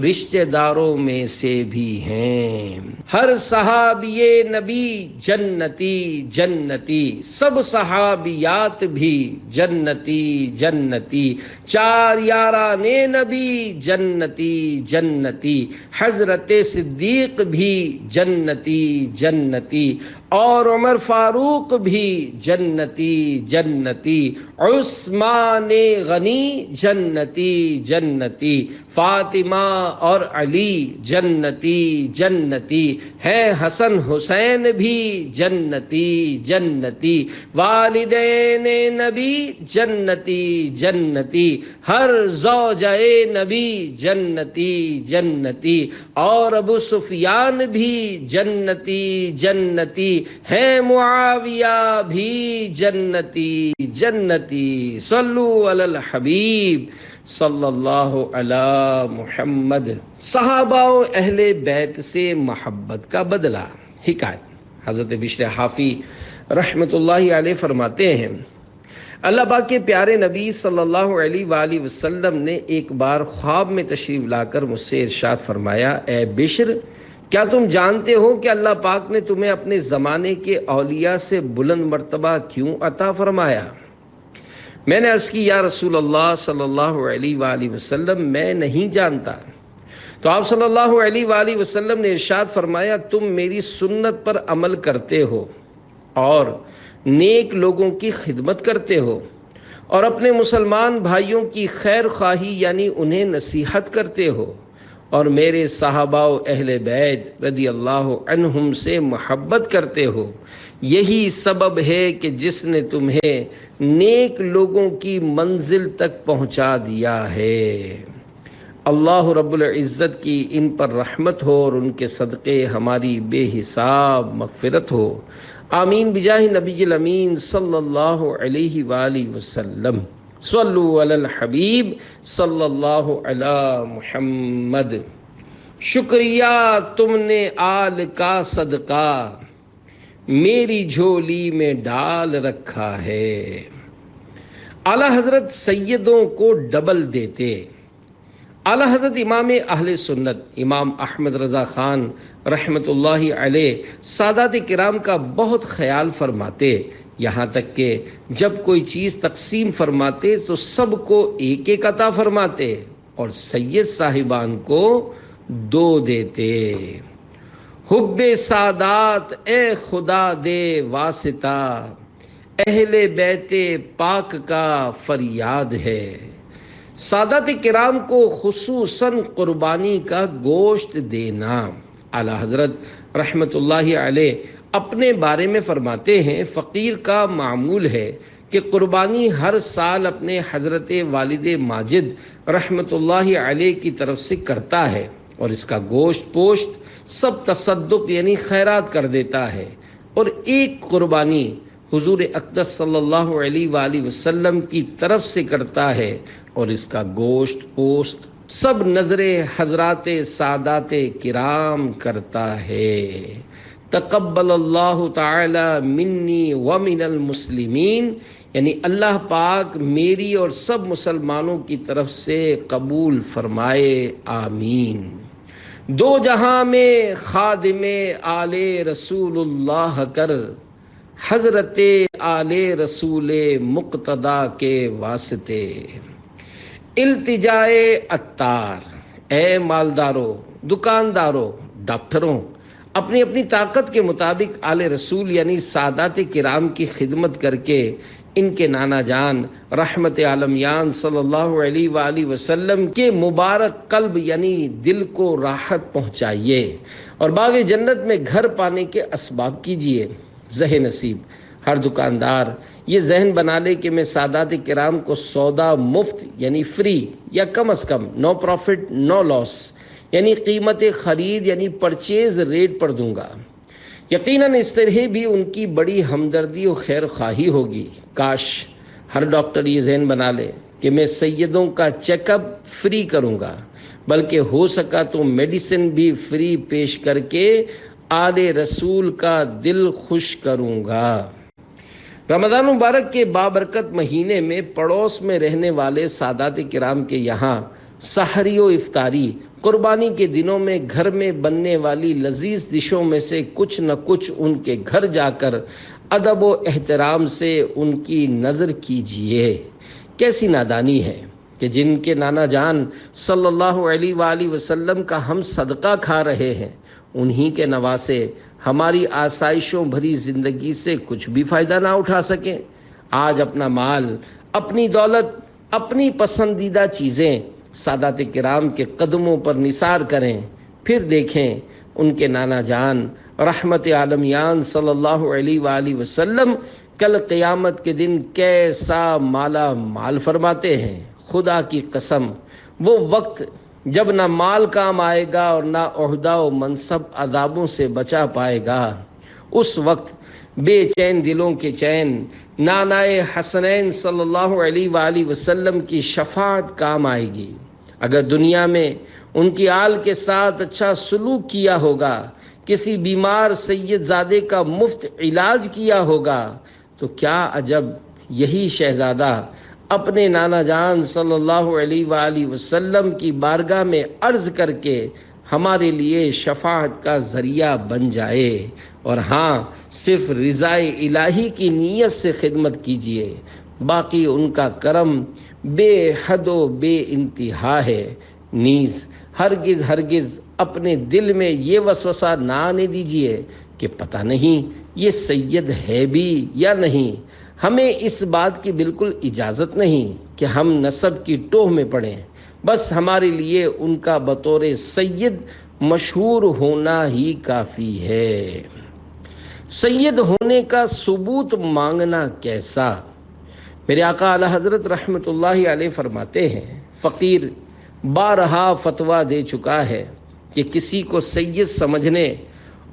رشتہ داروں میں سے بھی ہیں۔ ہر صحابی نبی جنتی جنتی، سب صحابیات بھی جنتی جنتی، چار یاران نبی جنتی جنتی، حضرت صدیق بھی جنتی جنتی، اور عمر فاروق بھی جنتی جنتی، عثمان غنی جنتی جنتی، فاطمہ اور علی جنتی جنتی ہیں، حسن حسین بھی جنتی جنتی، والدین نبی جنتی جنتی، ہر زوجہ نبی جنتی جنتی، اور ابو سفیان بھی جنتی جنتی ہیں، معاویہ بھی جنتی جنتی۔ صلو علی الحبیب صلی اللہ علی محمد۔ صحابہ و اہل بیت سے محبت کا بدلہ۔ حکایت، حضرت بشر حافی رحمۃ اللہ علیہ فرماتے ہیں، اللہ پاک کے پیارے نبی صلی اللہ علیہ وآلہ وسلم نے ایک بار خواب میں تشریف لا کر مجھ سے ارشاد فرمایا، اے بشر، کیا تم جانتے ہو کہ اللہ پاک نے تمہیں اپنے زمانے کے اولیاء سے بلند مرتبہ کیوں عطا فرمایا؟ میں نے عرض کی، یا رسول اللہ صلی اللہ علیہ وآلہ وسلم، میں نہیں جانتا۔ تو آپ صلی اللہ علیہ وآلہ وسلم نے ارشاد فرمایا، تم میری سنت پر عمل کرتے ہو اور نیک لوگوں کی خدمت کرتے ہو اور اپنے مسلمان بھائیوں کی خیر خواہی یعنی انہیں نصیحت کرتے ہو اور میرے صحابہ و اہل بیت رضی اللہ عنہم سے محبت کرتے ہو۔ یہی سبب ہے کہ جس نے تمہیں نیک لوگوں کی منزل تک پہنچا دیا ہے۔ اللہ رب العزت کی ان پر رحمت ہو اور ان کے صدقے ہماری بے حساب مغفرت ہو، آمین بجاہ نبی الامین صلی اللہ علیہ وآلہ وسلم۔ صلو علی الحبیب صلی اللہ علی محمد۔ شکریہ تم نے آل کا صدقہ میری جھولی میں ڈال رکھا ہے۔ اعلیٰ حضرت سیدوں کو ڈبل دیتے۔ اعلیٰ حضرت امام اہل سنت امام احمد رضا خان رحمۃ اللہ علیہ سادات کرام کا بہت خیال فرماتے، یہاں تک کہ جب کوئی چیز تقسیم فرماتے تو سب کو ایک ایک عطا فرماتے اور سید صاحبان کو 2 دیتے۔ حب سادات اے خدا دے واسطہ، اہل بیت پاک کا فریاد ہے۔ سادات کرام کو خصوصاً قربانی کا گوشت دینا۔ اعلیٰ حضرت رحمۃ اللہ علیہ اپنے بارے میں فرماتے ہیں، فقیر کا معمول ہے کہ قربانی ہر سال اپنے حضرت والد ماجد رحمۃ اللہ علیہ کی طرف سے کرتا ہے اور اس کا گوشت پوشت سب تصدق یعنی خیرات کر دیتا ہے، اور ایک قربانی حضور اقدس صلی اللہ علیہ وآلہ وسلم کی طرف سے کرتا ہے اور اس کا گوشت پوشت سب نظر حضرات سادات کرام کرتا ہے۔ تقبل اللہ تعالی منی ومن المسلمین، یعنی اللہ پاک میری اور سب مسلمانوں کی طرف سے قبول فرمائے، آمین۔ دو جہاں میں خادم آل رسول اللہ کر، حضرت آل رسول مقتدی کے واسطے التجائے عطار۔ اے مالداروں، دکانداروں، ڈاکٹروں، اپنی اپنی طاقت کے مطابق آل رسول یعنی سادات کرام کی خدمت کر کے ان کے نانا جان رحمت عالمیان صلی اللہ علیہ وآلہ وسلم کے مبارک قلب یعنی دل کو راحت پہنچائیے اور باغ جنت میں گھر پانے کے اسباب کیجیے۔ زہ نصیب ہر دکاندار یہ ذہن بنا لے کہ میں سادات کرام کو سودا مفت یعنی فری یا کم از کم نو پروفٹ نو لاس یعنی قیمت خرید یعنی پرچیز ریٹ پر دوں گا۔ یقیناً اس طرح بھی ان کی بڑی ہمدردی و خیر خواہی ہوگی۔ کاش ہر ڈاکٹر یہ ذہن بنا لے کہ میں سیدوں کا چیک اپ فری کروں گا، بلکہ ہو سکا تو میڈیسن بھی فری پیش کر کے آل رسول کا دل خوش کروں گا۔ رمضان مبارک کے بابرکت مہینے میں پڑوس میں رہنے والے سادات کرام کے یہاں سحری و افطاری، قربانی کے دنوں میں گھر میں بننے والی لذیذ ڈشوں میں سے کچھ نہ کچھ ان کے گھر جا کر ادب و احترام سے ان کی نظر کیجیے۔ کیسی نادانی ہے کہ جن کے نانا جان صلی اللہ علیہ وآلہ وسلم کا ہم صدقہ کھا رہے ہیں، انہی کے نواسے ہماری آسائشوں بھری زندگی سے کچھ بھی فائدہ نہ اٹھا سکیں۔ آج اپنا مال، اپنی دولت، اپنی پسندیدہ چیزیں سادات کرام کے قدموں پر نثار کریں، پھر دیکھیں ان کے نانا جان رحمت عالمیان صلی اللہ علیہ وآلہ وسلم کل قیامت کے دن کیسا مالا مال فرماتے ہیں۔ خدا کی قسم وہ وقت جب نہ مال کام آئے گا اور نہ عہدہ و منصب عذابوں سے بچا پائے گا، اس وقت بے چین دلوں کے چین نانائے حسنین صلی اللہ علیہ وآلہ وسلم کی شفاعت کام آئے گی۔ اگر دنیا میں ان کی آل کے ساتھ اچھا سلوک کیا ہوگا، کسی بیمار سید زادے کا مفت علاج کیا ہوگا، تو کیا عجب یہی شہزادہ اپنے نانا جان صلی اللہ علیہ وآلہ وسلم کی بارگاہ میں عرض کر کے ہمارے لیے شفاعت کا ذریعہ بن جائے۔ اور ہاں، صرف رضا الہی کی نیت سے خدمت کیجیے، باقی ان کا کرم بے حد و بے انتہا ہے۔ نیز ہرگز اپنے دل میں یہ وسوسہ نہ آنے دیجیے کہ پتہ نہیں یہ سید ہے بھی یا نہیں۔ ہمیں اس بات کی بالکل اجازت نہیں کہ ہم نسب کی ٹوہ میں پڑیں، بس ہمارے لیے ان کا بطور سید مشہور ہونا ہی کافی ہے۔ سید ہونے کا ثبوت مانگنا کیسا؟ میرے آقا اعلی حضرت رحمت اللہ علیہ فرماتے ہیں، فقیر بارہا فتویٰ دے چکا ہے کہ کسی کو سید سمجھنے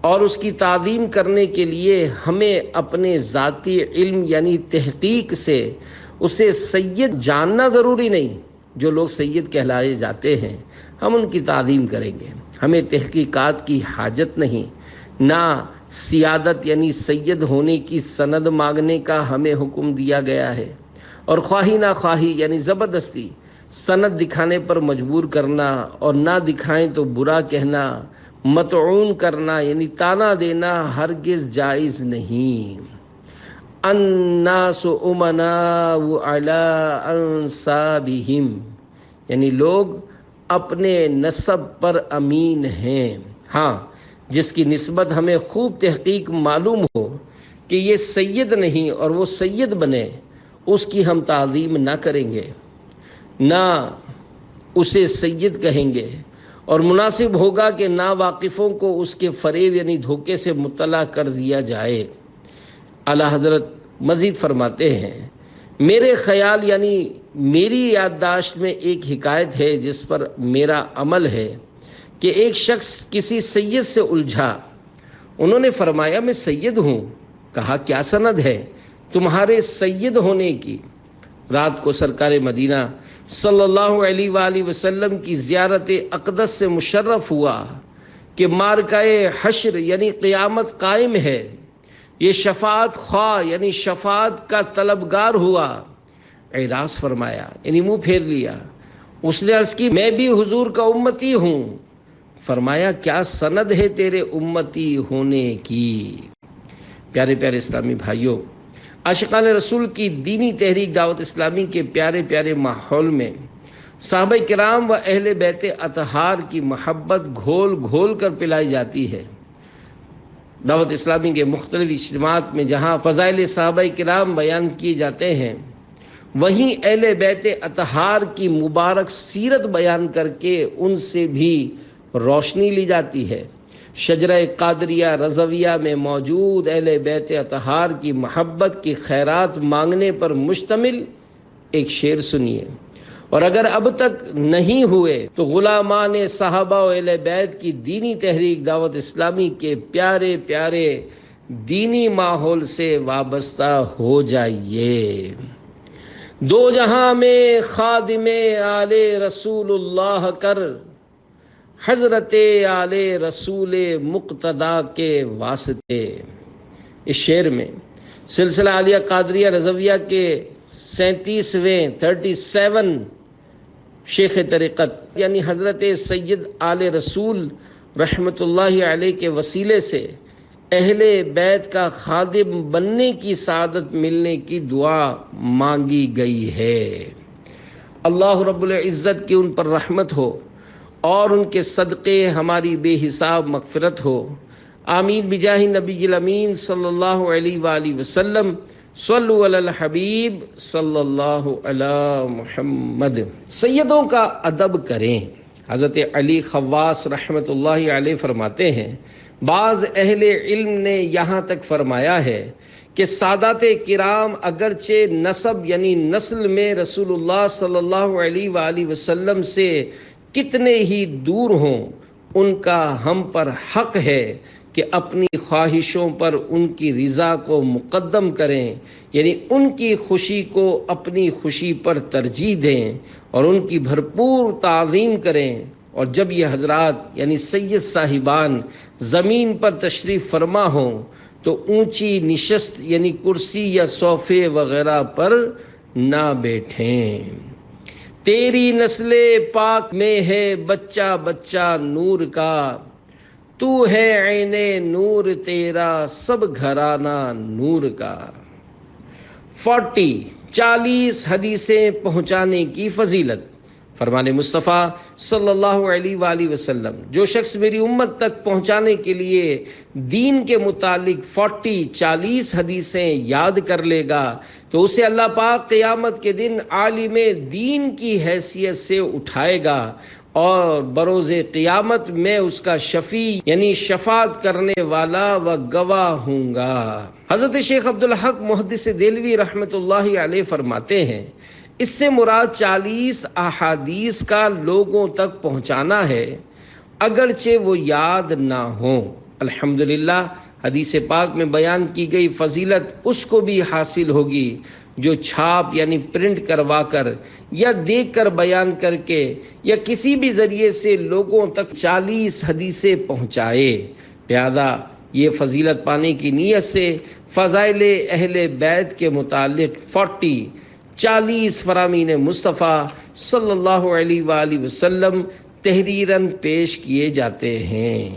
اور اس کی تعظیم کرنے کے لیے ہمیں اپنے ذاتی علم یعنی تحقیق سے اسے سید جاننا ضروری نہیں۔ جو لوگ سید کہلائے جاتے ہیں ہم ان کی تعظیم کریں گے، ہمیں تحقیقات کی حاجت نہیں، نہ سیادت یعنی سید ہونے کی سند مانگنے کا ہمیں حکم دیا گیا ہے، اور خواہی نہ خواہی یعنی زبردستی سند دکھانے پر مجبور کرنا اور نہ دکھائیں تو برا کہنا، مطعون کرنا یعنی تانا دینا ہرگز جائز نہیں۔ الناس امناء علی انسابہم یعنی لوگ اپنے نسب پر امین ہیں۔ ہاں، جس کی نسبت ہمیں خوب تحقیق معلوم ہو کہ یہ سید نہیں اور وہ سید بنے، اس کی ہم تعظیم نہ کریں گے، نہ اسے سید کہیں گے، اور مناسب ہوگا کہ ناواقفوں کو اس کے فریب یعنی دھوکے سے مطلع کر دیا جائے۔ اعلیٰ حضرت مزید فرماتے ہیں، میرے خیال یعنی میری یادداشت میں ایک حکایت ہے جس پر میرا عمل ہے کہ ایک شخص کسی سید سے الجھا، انہوں نے فرمایا میں سید ہوں، کہا کیا سند ہے تمہارے سید ہونے کی؟ رات کو سرکار مدینہ صلی اللہ علیہ وآلہ وسلم کی زیارت اقدس سے مشرف ہوا کہ مارکہ حشر یعنی قیامت قائم ہے، یہ شفاعت خواہ یعنی شفاعت کا طلبگار ہوا۔ اعراض فرمایا یعنی منہ پھیر لیا۔ اس نے عرض کی میں بھی حضور کا امتی ہوں، فرمایا کیا سند ہے تیرے امتی ہونے کی۔ پیارے پیارے اسلامی بھائیوں، عاشقان رسول کی دینی تحریک دعوت اسلامی کے پیارے پیارے ماحول میں صحابہ کرام و اہل بیت اطہار کی محبت گھول گھول کر پلائی جاتی ہے۔ دعوت اسلامی کے مختلف اجتماعات میں جہاں فضائل صحابہ کرام بیان کیے جاتے ہیں، وہیں اہل بیت اطہار کی مبارک سیرت بیان کر کے ان سے بھی روشنی لی جاتی ہے۔ شجرہ قادریہ رضویہ میں موجود اہل بیت اطہار کی محبت کی خیرات مانگنے پر مشتمل ایک شعر سنیے، اور اگر اب تک نہیں ہوئے تو غلامان صحابہ و اہل بیت کی دینی تحریک دعوت اسلامی کے پیارے پیارے دینی ماحول سے وابستہ ہو جائیے۔ دو جہاں میں خادم آل رسول اللہ کر، حضرت آل رسول مقتدا کے واسطے۔ اس شعر میں سلسلہ عالیہ قادریہ رضویہ کے 37 شیخ طریقت یعنی حضرت سید آل رسول رحمۃ اللہ علیہ کے وسیلے سے اہل بیت کا خادم بننے کی سعادت ملنے کی دعا مانگی گئی ہے۔ اللہ رب العزت کی ان پر رحمت ہو اور ان کے صدقے ہماری بے حساب مغفرت ہو۔ آمین بجاہ نبی الامین صلی اللہ علیہ وآلہ وسلم۔ صلو علی الحبیب صلی اللہ علی محمد۔ سیدوں کا ادب کریں۔ حضرت علی خواص رحمۃ اللہ علیہ فرماتے ہیں، بعض اہل علم نے یہاں تک فرمایا ہے کہ سادات کرام اگرچہ نسب یعنی نسل میں رسول اللہ صلی اللہ علیہ وآلہ وسلم سے کتنے ہی دور ہوں، ان کا ہم پر حق ہے کہ اپنی خواہشوں پر ان کی رضا کو مقدم کریں، یعنی ان کی خوشی کو اپنی خوشی پر ترجیح دیں اور ان کی بھرپور تعظیم کریں۔ اور جب یہ حضرات یعنی سید صاحبان زمین پر تشریف فرما ہوں تو اونچی نشست یعنی کرسی یا صوفے وغیرہ پر نہ بیٹھیں۔ تیری نسل پاک میں ہے بچہ بچہ نور کا، تو ہے عین نور تیرا سب گھرانہ نور کا۔ 40 حدیثیں پہنچانے کی فضیلت۔ فرمان مصطفیٰ صلی اللہ علیہ وآلہ وسلم، جو شخص میری امت تک پہنچانے کے لیے دین کے متعلق 40 حدیثیں یاد کر لے گا تو اسے اللہ پاک قیامت کے دن عالم دین کی حیثیت سے اٹھائے گا اور بروز قیامت میں اس کا شفیع یعنی شفاعت کرنے والا و گواہ ہوں گا۔ حضرت شیخ عبدالحق محدث دہلوی رحمۃ اللہ علیہ فرماتے ہیں، اس سے مراد 40 احادیث کا لوگوں تک پہنچانا ہے اگرچہ وہ یاد نہ ہوں۔ الحمدللہ حدیث پاک میں بیان کی گئی فضیلت اس کو بھی حاصل ہوگی جو چھاپ یعنی پرنٹ کروا کر یا دیکھ کر بیان کر کے یا کسی بھی ذریعے سے لوگوں تک 40 حدیثیں پہنچائے۔ لہذا یہ فضیلت پانے کی نیت سے فضائل اہل بیت کے متعلق 40 فرامین مصطفیٰ صلی اللہ علیہ وآلہ وسلم تحریراً پیش کیے جاتے ہیں۔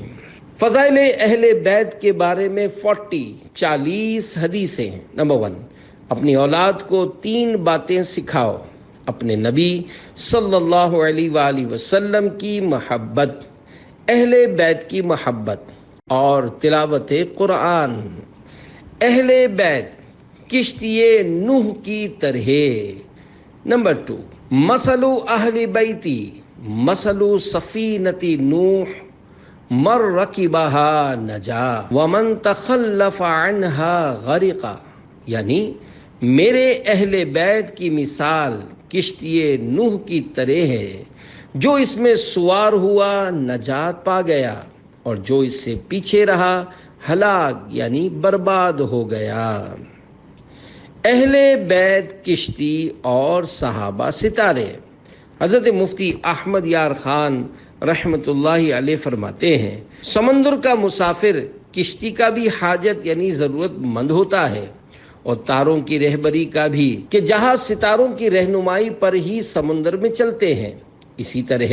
فضائل اہل بیت کے بارے میں 40 حدیثیں۔ نمبر 1، اپنی اولاد کو 3 باتیں سکھاؤ: اپنے نبی صلی اللہ علیہ وآلہ وسلم کی محبت، اہل بیت کی محبت اور تلاوت قرآن۔ اہل بیت کشتی نوح کی طرح۔ نمبر 2، مثل اہل بیتی مثل سفینۃ نوح من رکبها نجا ومن تخلف عنها غرقا، یعنی میرے اہل بیت کی مثال کشتی نوح کی طرح ہے، جو اس میں سوار ہوا نجات پا گیا اور جو اس سے پیچھے رہا ہلاک یعنی برباد ہو گیا۔ اہل بیت کشتی اور صحابہ ستارے۔ حضرت مفتی احمد یار خان رحمۃ اللہ علیہ فرماتے ہیں، سمندر کا مسافر کشتی کا بھی حاجت یعنی ضرورت مند ہوتا ہے، اور تاروں کی رہبری کا بھی، کہ جہاں ستاروں کی رہنمائی پر ہی سمندر میں چلتے ہیں، اسی طرح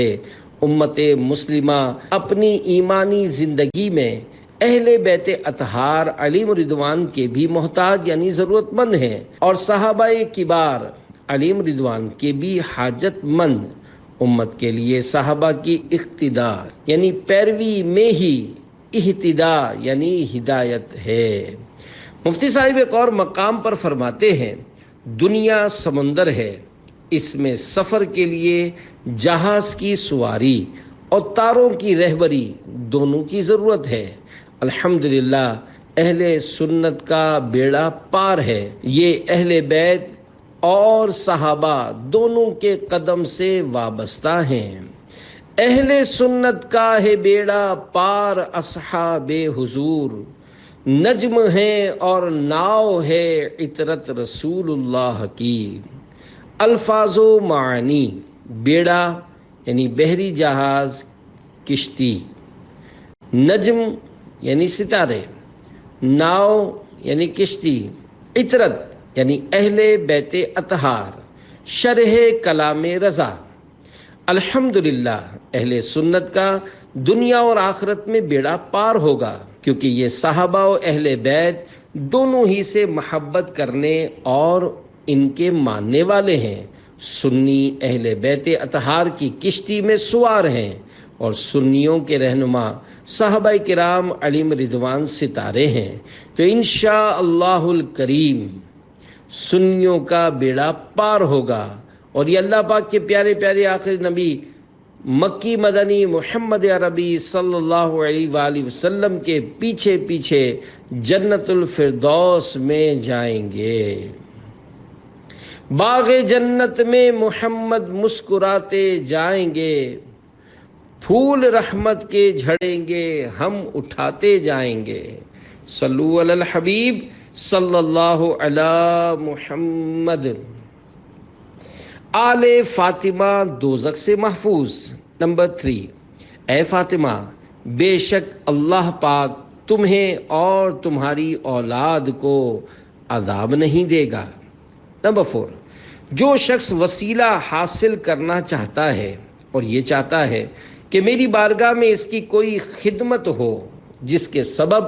امت مسلمہ اپنی ایمانی زندگی میں اہل بیت اطہار علیہم رضوان کے بھی محتاج یعنی ضرورت مند ہیں، اور صحابہ کبار علیہم رضوان کے بھی حاجت مند۔ امت کے لیے صحابہ کی اقتداء یعنی پیروی میں ہی اہتدا یعنی ہدایت ہے۔ مفتی صاحب ایک اور مقام پر فرماتے ہیں، دنیا سمندر ہے، اس میں سفر کے لیے جہاز کی سواری اور تاروں کی رہبری دونوں کی ضرورت ہے۔ الحمدللہ اہل سنت کا بیڑا پار ہے، یہ اہل بیت اور صحابہ دونوں کے قدم سے وابستہ ہیں۔ اہل سنت کا ہے بیڑا پار اصحاب حضور، نجم ہے اور ناؤ ہے عطرت رسول اللہ کی۔ الفاظ و معانی، بیڑا یعنی بحری جہاز کشتی، نجم یعنی ستارے، ناؤ یعنی کشتی، عطرت یعنی اہل بیت اطہار، شرح کلام رضا۔ الحمدللہ اہل سنت کا دنیا اور آخرت میں بیڑا پار ہوگا، کیونکہ یہ صحابہ و اہل بیت دونوں ہی سے محبت کرنے اور ان کے ماننے والے ہیں۔ سنی اہل بیت اطہار کی کشتی میں سوار ہیں اور سنیوں کے رہنما صحابہ کرام علیہم رضوان ستارے ہیں، تو انشاءاللہ الکریم سنیوں کا بیڑا پار ہوگا، اور یہ اللہ پاک کے پیارے پیارے آخری نبی مکی مدنی محمد عربی صلی اللہ علیہ وآلہ وسلم کے پیچھے پیچھے جنت الفردوس میں جائیں گے۔ باغ جنت میں محمد مسکراتے جائیں گے، پھول رحمت کے جھڑیں گے ہم اٹھاتے جائیں گے۔ صلو علی الحبیب صلی اللہ علی محمد۔ آل فاطمہ دوزخ سے محفوظ۔ نمبر 3، اے فاطمہ بے شک اللہ پاک تمہیں اور تمہاری اولاد کو عذاب نہیں دے گا۔ نمبر 4، جو شخص وسیلہ حاصل کرنا چاہتا ہے اور یہ چاہتا ہے کہ میری بارگاہ میں اس کی کوئی خدمت ہو جس کے سبب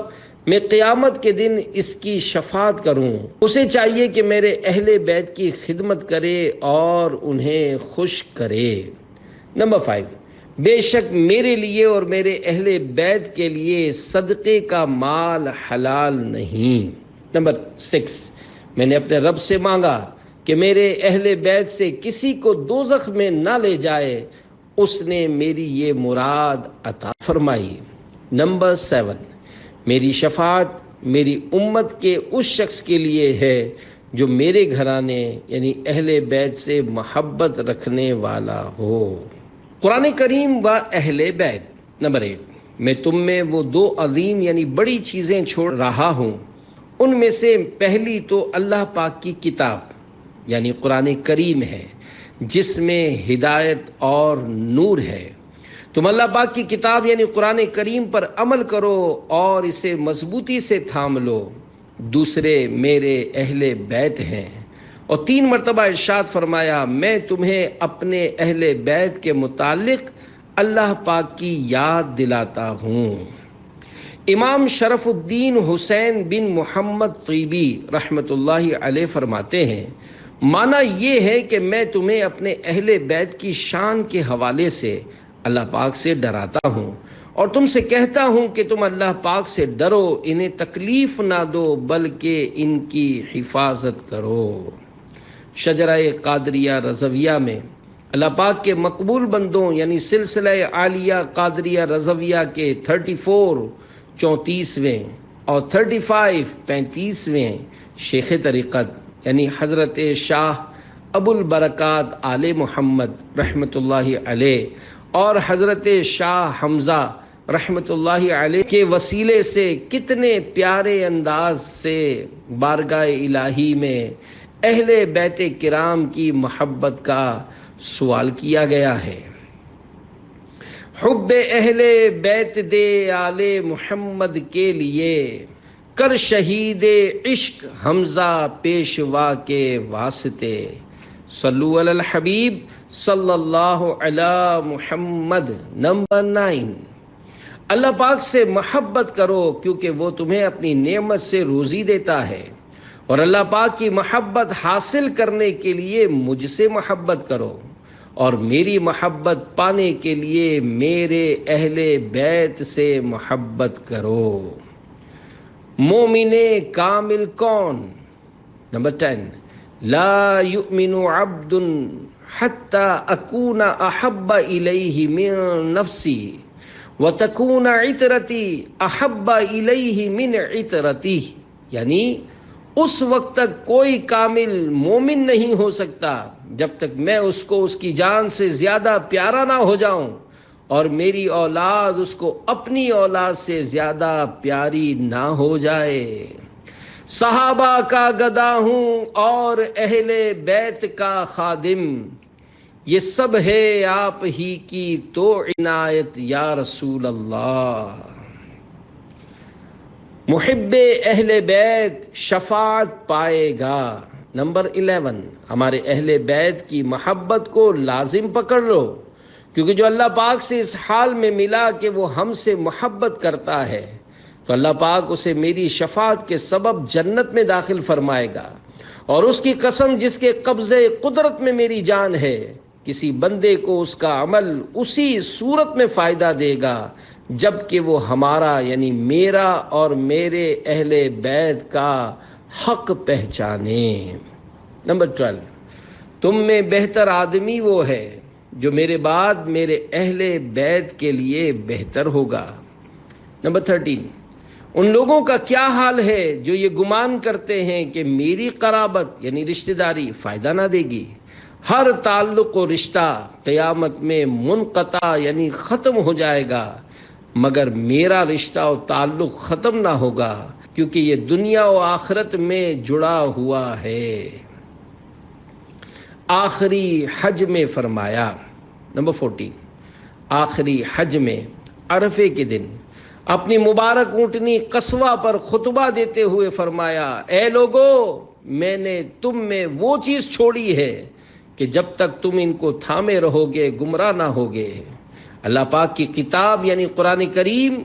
میں قیامت کے دن اس کی شفاعت کروں، اسے چاہیے کہ میرے اہل بیت کی خدمت کرے اور انہیں خوش کرے۔ نمبر 5، بے شک میرے لیے اور میرے اہل بیت کے لیے صدقے کا مال حلال نہیں۔ نمبر 6، میں نے اپنے رب سے مانگا کہ میرے اہل بیت سے کسی کو دوزخ میں نہ لے جائے، اس نے میری یہ مراد عطا فرمائی۔ نمبر 7، میری شفاعت میری امت کے اس شخص کے لیے ہے جو میرے گھرانے یعنی اہل بیت سے محبت رکھنے والا ہو۔ قرآن کریم و اہل بیت۔ نمبر 8، میں تم میں وہ 2 عظیم یعنی بڑی چیزیں چھوڑ رہا ہوں، ان میں سے پہلی تو اللہ پاک کی کتاب یعنی قرآن کریم ہے، جس میں ہدایت اور نور ہے۔ تم اللہ پاک کی کتاب یعنی قرآن کریم پر عمل کرو اور اسے مضبوطی سے تھام لو۔ دوسرے میرے اہل بیت ہیں، اور 3 مرتبہ ارشاد فرمایا میں تمہیں اپنے اہل بیت کے متعلق اللہ پاک کی یاد دلاتا ہوں۔ امام شرف الدین حسین بن محمد طیبی رحمۃ اللہ علیہ فرماتے ہیں، معنی یہ ہے کہ میں تمہیں اپنے اہل بیت کی شان کے حوالے سے اللہ پاک سے ڈراتا ہوں اور تم سے کہتا ہوں کہ تم اللہ پاک سے ڈرو، انہیں تکلیف نہ دو بلکہ ان کی حفاظت کرو۔ شجرہ قادریہ رضویہ میں اللہ پاک کے مقبول بندوں یعنی سلسلہ عالیہ قادریہ رضویہ کے 34 34ویں اور 35 35ویں شیخ طریقت یعنی حضرت شاہ ابو البرکات آل محمد رحمۃ اللہ علیہ اور حضرت شاہ حمزہ رحمۃ اللہ علیہ کے وسیلے سے کتنے پیارے انداز سے بارگاہ الہی میں اہل بیت کرام کی محبت کا سوال کیا گیا ہے۔ حب اہل بیت دے آل محمد کے لیے، کر شہید عشق حمزہ پیشوا کے واسطے۔ صلو علی الحبیب صلی اللہ علی محمد۔ نمبر 9، اللہ پاک سے محبت کرو کیونکہ وہ تمہیں اپنی نعمت سے روزی دیتا ہے، اور اللہ پاک کی محبت حاصل کرنے کے لیے مجھ سے محبت کرو، اور میری محبت پانے کے لیے میرے اہل بیت سے محبت کرو۔ مومن کامل کون؟ نمبر 10، لا یؤمن عبد حتی اکون احب الیہ من نفسی وتکون عطرتی احب الیہ من عطرتی، یعنی اس وقت تک کوئی کامل مومن نہیں ہو سکتا جب تک میں اس کو اس کی جان سے زیادہ پیارا نہ ہو جاؤں، اور میری اولاد اس کو اپنی اولاد سے زیادہ پیاری نہ ہو جائے۔ صحابہ کا گدا ہوں اور اہل بیت کا خادم، یہ سب ہے آپ ہی کی تو عنایت یا رسول اللہ۔ محب اہل بیت شفاعت پائے گا۔ نمبر 11، ہمارے اہل بیت کی محبت کو لازم پکڑ لو، کیونکہ جو اللہ پاک سے اس حال میں ملا کہ وہ ہم سے محبت کرتا ہے تو اللہ پاک اسے میری شفاعت کے سبب جنت میں داخل فرمائے گا، اور اس کی قسم جس کے قبضے قدرت میں میری جان ہے، کسی بندے کو اس کا عمل اسی صورت میں فائدہ دے گا جب کہ وہ ہمارا یعنی میرا اور میرے اہل بیت کا حق پہچانے۔ نمبر 12، تم میں بہتر آدمی وہ ہے جو میرے بعد میرے اہل بیت کے لیے بہتر ہوگا۔ نمبر 13، ان لوگوں کا کیا حال ہے جو یہ گمان کرتے ہیں کہ میری قرابت یعنی رشتہ داری فائدہ نہ دے گی۔ ہر تعلق و رشتہ قیامت میں منقطع یعنی ختم ہو جائے گا، مگر میرا رشتہ و تعلق ختم نہ ہوگا، کیونکہ یہ دنیا و آخرت میں جڑا ہوا ہے۔ آخری حج میں فرمایا۔ نمبر 14، آخری حج میں عرفے کے دن اپنی مبارک اونٹنی قصوہ پر خطبہ دیتے ہوئے فرمایا، اے لوگو، میں نے تم میں وہ چیز چھوڑی ہے کہ جب تک تم ان کو تھامے رہو گے گمراہ نہ ہوگے۔ اللہ پاک کی کتاب یعنی قرآن کریم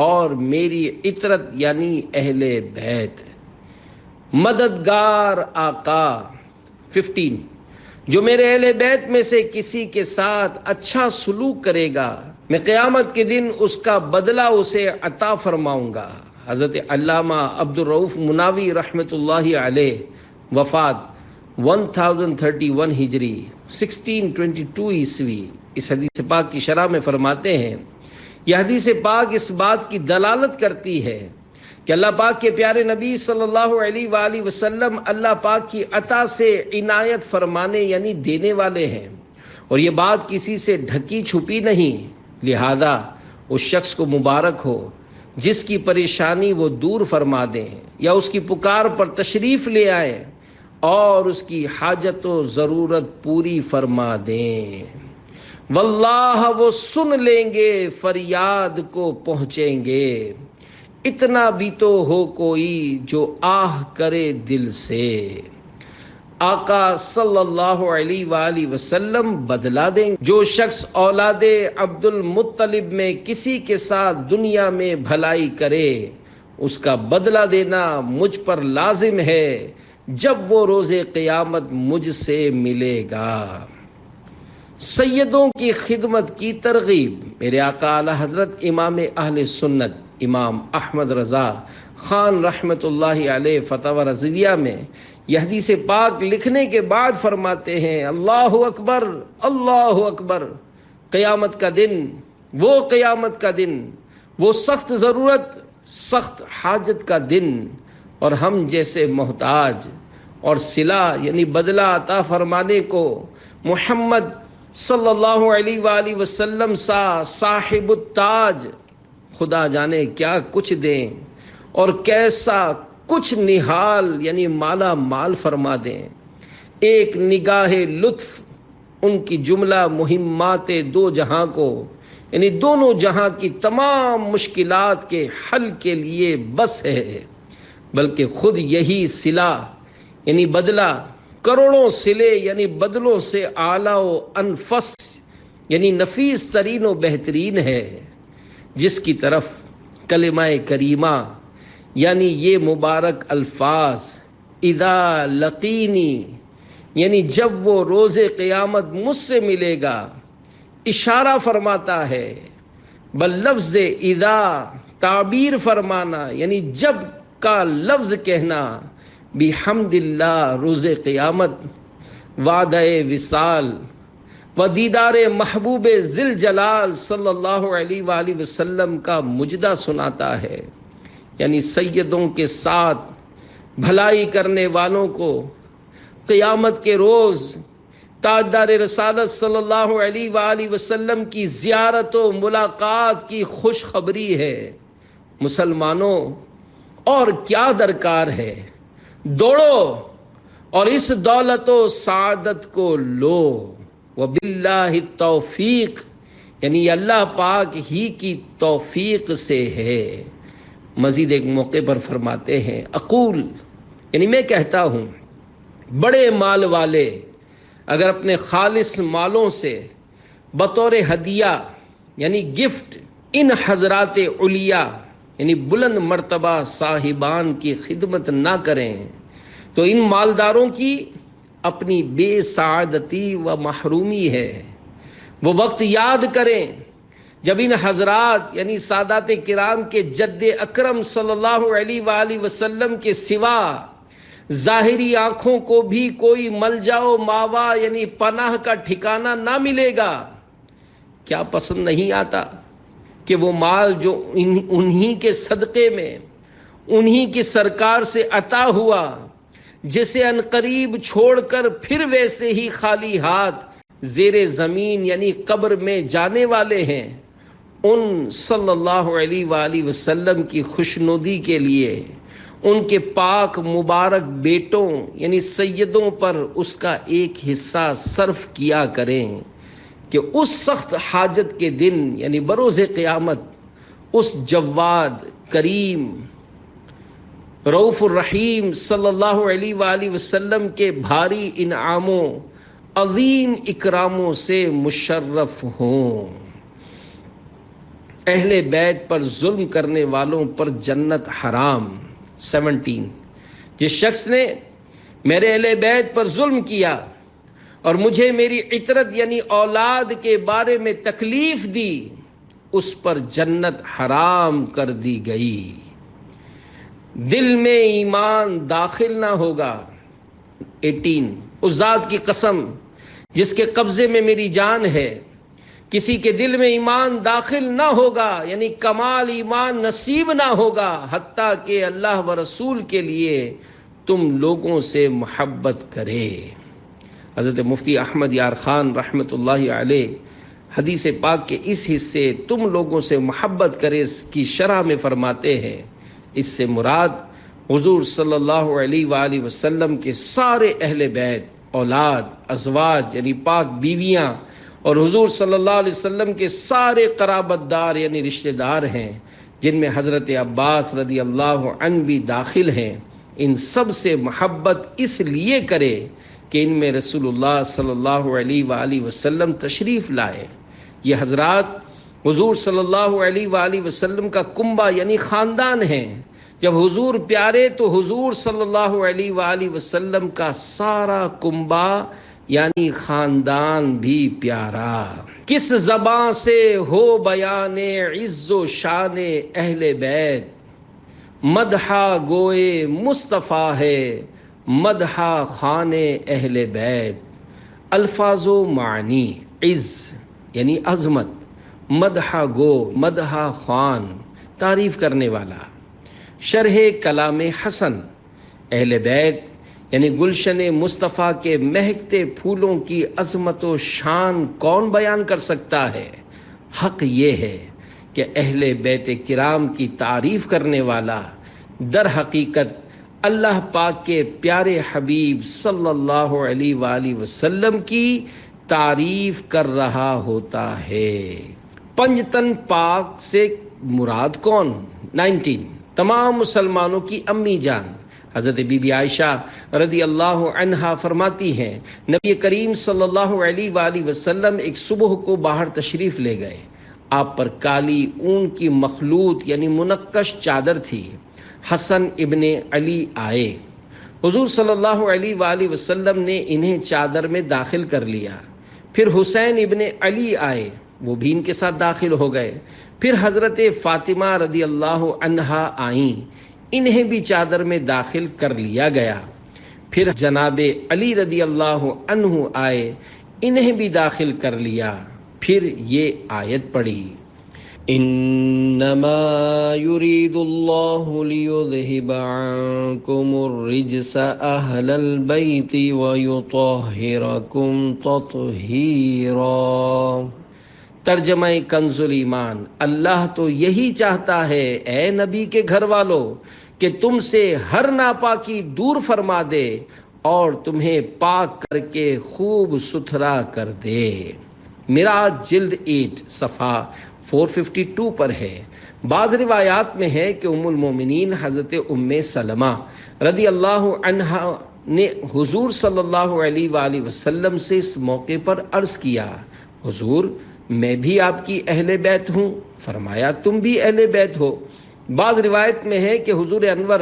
اور میری عطرت یعنی اہل بیت۔ مددگار آقا۔ 15، جو میرے اہل بیت میں سے کسی کے ساتھ اچھا سلوک کرے گا میں قیامت کے دن اس کا بدلہ اسے عطا فرماؤں گا۔ حضرت علامہ عبدالرؤف مناوی رحمۃ اللہ علیہ، وفات 1031 ہجری 1622 عیسوی، اس حدیث پاک کی شرح میں فرماتے ہیں، یہ حدیث پاک اس بات کی دلالت کرتی ہے کہ اللہ پاک کے پیارے نبی صلی اللہ علیہ وآلہ وسلم اللہ پاک کی عطا سے عنایت فرمانے یعنی دینے والے ہیں، اور یہ بات کسی سے ڈھکی چھپی نہیں، لہذا اس شخص کو مبارک ہو جس کی پریشانی وہ دور فرما دیں یا اس کی پکار پر تشریف لے آئیں اور اس کی حاجت و ضرورت پوری فرما دیں۔ واللہ وہ سن لیں گے، فریاد کو پہنچیں گے، اتنا بھی تو ہو کوئی جو آہ کرے دل سے۔ آقا صلی اللہ علیہ وآلہ وسلم بدلا دیں۔ جو شخص اولاد عبد المطلب میں کسی کے ساتھ دنیا میں بھلائی کرے اس کا بدلہ دینا مجھ پر لازم ہے جب وہ روز قیامت مجھ سے ملے گا۔ سیدوں کی خدمت کی ترغیب۔ میرے آقا اعلی حضرت امام اہل سنت امام احمد رضا خان رحمۃ اللہ علیہ فتاوی رضویہ میں یہ حدیث پاک لکھنے کے بعد فرماتے ہیں، اللہ اکبر اللہ اکبر، قیامت کا دن، وہ قیامت کا دن، وہ سخت ضرورت سخت حاجت کا دن، اور ہم جیسے محتاج اور صلہ یعنی بدلہ عطا فرمانے کو محمد صلی اللہ علیہ وآلہ وسلم سا صاحب التاج خدا جانے کیا کچھ دیں اور کیسا کچھ نہال یعنی مالا مال فرما دیں۔ ایک نگاہ لطف ان کی جملہ مہمات دو جہاں کو یعنی دونوں جہاں کی تمام مشکلات کے حل کے لیے بس ہے، بلکہ خود یہی صلہ یعنی بدلہ کروڑوں صلے یعنی بدلوں سے اعلیٰ و انفس یعنی نفیس ترین و بہترین ہے، جس کی طرف کلمہ کریمہ یعنی یہ مبارک الفاظ اذا لقینی یعنی جب وہ روز قیامت مجھ سے ملے گا اشارہ فرماتا ہے، بل لفظ اذا تعبیر فرمانا یعنی جب کا لفظ کہنا، بحمد اللہ روز قیامت وعدہ وصال و دیدار محبوب ذل جلال صلی اللہ علیہ وآلہ وسلم کا مجدہ سناتا ہے، یعنی سیدوں کے ساتھ بھلائی کرنے والوں کو قیامت کے روز تاجدار رسالت صلی اللہ علیہ وآلہ وسلم کی زیارت و ملاقات کی خوشخبری ہے۔ مسلمانوں اور کیا درکار ہے، دوڑو اور اس دولت و سعادت کو لو، وباللہ التوفیق یعنی اللہ پاک ہی کی توفیق سے ہے۔ مزید ایک موقع پر فرماتے ہیں اقول یعنی میں کہتا ہوں، بڑے مال والے اگر اپنے خالص مالوں سے بطور ہدیہ یعنی گفٹ ان حضرات علیاء یعنی بلند مرتبہ صاحبان کی خدمت نہ کریں تو ان مالداروں کی اپنی بے سعادتی و محرومی ہے۔ وہ وقت یاد کریں جب ان حضرات یعنی سادات کرام کے جد اکرم صلی اللہ علیہ وآلہ وسلم کے سوا ظاہری آنکھوں کو بھی کوئی ملجا و ماوا یعنی پناہ کا ٹھکانہ نہ ملے گا۔ کیا پسند نہیں آتا کہ وہ مال جو انہی کے صدقے میں انہی کی سرکار سے عطا ہوا، جسے عنقریب چھوڑ کر پھر ویسے ہی خالی ہاتھ زیر زمین یعنی قبر میں جانے والے ہیں، ان صلی اللہ علیہ وآلہ وسلم کی خوشنودی کے لیے ان کے پاک مبارک بیٹوں یعنی سیدوں پر اس کا ایک حصہ صرف کیا کریں کہ اس سخت حاجت کے دن یعنی بروز قیامت اس جواد کریم رؤوف الرحیم صلی اللہ علیہ وآلہ وسلم کے بھاری انعاموں عظیم اکراموں سے مشرف ہوں۔ اہل بیت پر ظلم کرنے والوں پر جنت حرام۔ 17 جس شخص نے میرے اہل بیت پر ظلم کیا اور مجھے میری عترت یعنی اولاد کے بارے میں تکلیف دی، اس پر جنت حرام کر دی گئی۔ دل میں ایمان داخل نہ ہوگا۔ 18 اس ذات کی قسم جس کے قبضے میں میری جان ہے، کسی کے دل میں ایمان داخل نہ ہوگا یعنی کمال ایمان نصیب نہ ہوگا حتیٰ کہ اللہ و رسول کے لیے تم لوگوں سے محبت کرے۔ حضرت مفتی احمد یار خان رحمۃ اللہ علیہ حدیث پاک کے اس حصے تم لوگوں سے محبت کرے اس کی شرح میں فرماتے ہیں، اس سے مراد حضور صلی اللہ علیہ وآلہ وسلم کے سارے اہل بیت، اولاد، ازواج یعنی پاک بیویاں اور حضور صلی اللہ علیہ وسلم کے سارے قرابت دار یعنی رشتہ دار ہیں، جن میں حضرت عباس رضی اللہ عنہ بھی داخل ہیں۔ ان سب سے محبت اس لیے کرے کہ ان میں رسول اللہ صلی اللہ علیہ وآلہ وسلم تشریف لائے۔ یہ حضرات حضور صلی اللہ علیہ وآلہ وسلم کا کنبہ یعنی خاندان ہیں۔ جب حضور پیارے تو حضور صلی اللہ علیہ وآلہ وسلم کا سارا کنبہ یعنی خاندان بھی پیارا۔ کس زبان سے ہو بیان عز و شان اہل بیت، مدحہ گوئے مصطفیٰ ہے مدحہ خان اہل بیت۔ الفاظ و معنی، عز یعنی عظمت، مدحہ گو مدحہ خوان تعریف کرنے والا۔ شرح کلام حسن، اہل بیت یعنی گلشن مصطفیٰ کے مہکتے پھولوں کی عظمت و شان کون بیان کر سکتا ہے؟ حق یہ ہے کہ اہل بیت کرام کی تعریف کرنے والا در حقیقت اللہ پاک کے پیارے حبیب صلی اللہ علیہ وآلہ وسلم کی تعریف کر رہا ہوتا ہے۔ پنجتن پاک سے مراد کون؟ 19 تمام مسلمانوں کی امی جان حضرت بی بی عائشہ رضی اللہ عنہا فرماتی ہیں نبی کریم صلی اللہ علیہ وآلہ وسلم ایک صبح کو باہر تشریف لے گئے۔ آپ پر کالی اون کی مخلوط یعنی منقش چادر تھی۔ حسن ابن علی آئے، حضور صلی اللہ علیہ وآلہ وسلم نے انہیں چادر میں داخل کر لیا۔ پھر حسین ابن علی آئے، وہ بھی ان کے ساتھ داخل ہو گئے۔ پھر حضرت فاطمہ رضی اللہ عنہا آئیں، انہیں بھی چادر میں داخل کر لیا گیا۔ پھر جناب علی رضی اللہ عنہ آئے، انہیں بھی داخل کر لیا۔ پھر یہ آیت پڑھی، انما يريد الله ليذهب عنكم الرجس اهل البيت ويطهركم تطهيرا۔ ترجمہ کنز ایمان، اللہ تو یہی چاہتا ہے اے نبی کے گھر والوں کہ تم سے ہر ناپاکی دور فرما دے اور تمہیں پاک کر کے خوب ستھرا کر دے۔ معراج جلد 8 صفحہ 452 پر ہے۔ بعض روایات میں ہے کہ ام المومنین حضرت ام سلمہ رضی اللہ عنہا نے حضور صلی اللہ علیہ وآلہ وسلم سے اس موقع پر عرض کیا، حضور میں بھی آپ کی اہل بیت ہوں۔ فرمایا تم بھی اہل بیت ہو۔ بعض روایت میں ہے کہ حضور انور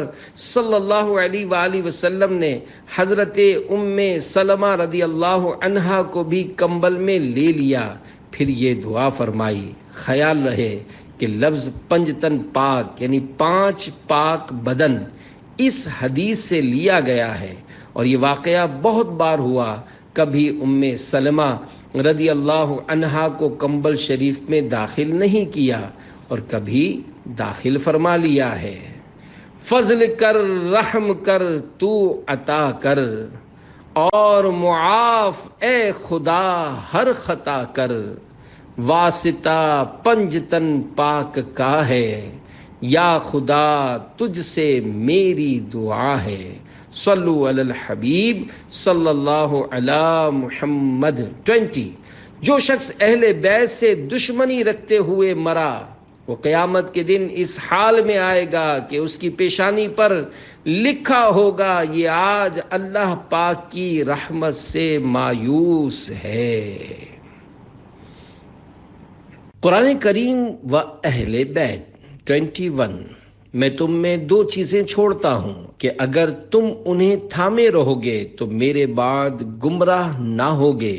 صلی اللہ علیہ وآلہ وسلم نے حضرت ام سلمہ رضی اللہ عنہا کو بھی کمبل میں لے لیا، پھر یہ دعا فرمائی۔ خیال رہے کہ لفظ پنجتن پاک یعنی 5 پاک بدن اس حدیث سے لیا گیا ہے، اور یہ واقعہ بہت بار ہوا۔ کبھی ام سلمہ رضی اللہ عنہا کو کمبل شریف میں داخل نہیں کیا اور کبھی داخل فرما لیا ہے۔ فضل کر، رحم کر، تو عطا کر، اور معاف اے خدا ہر خطا کر۔ واسطہ پنجتن پاک کا ہے، یا خدا تجھ سے میری دعا ہے۔ صلو علی الحبیب صلی اللہ علی محمد۔ 20 جو شخص اہل بیت سے دشمنی رکھتے ہوئے مرا، وہ قیامت کے دن اس حال میں آئے گا کہ اس کی پیشانی پر لکھا ہوگا یہ آج اللہ پاک کی رحمت سے مایوس ہے۔ قرآن کریم و اہل بیت 21 میں تم میں 2 چیزیں چھوڑتا ہوں کہ اگر تم انہیں تھامے رہو گے تو میرے بعد گمراہ نہ ہوگے۔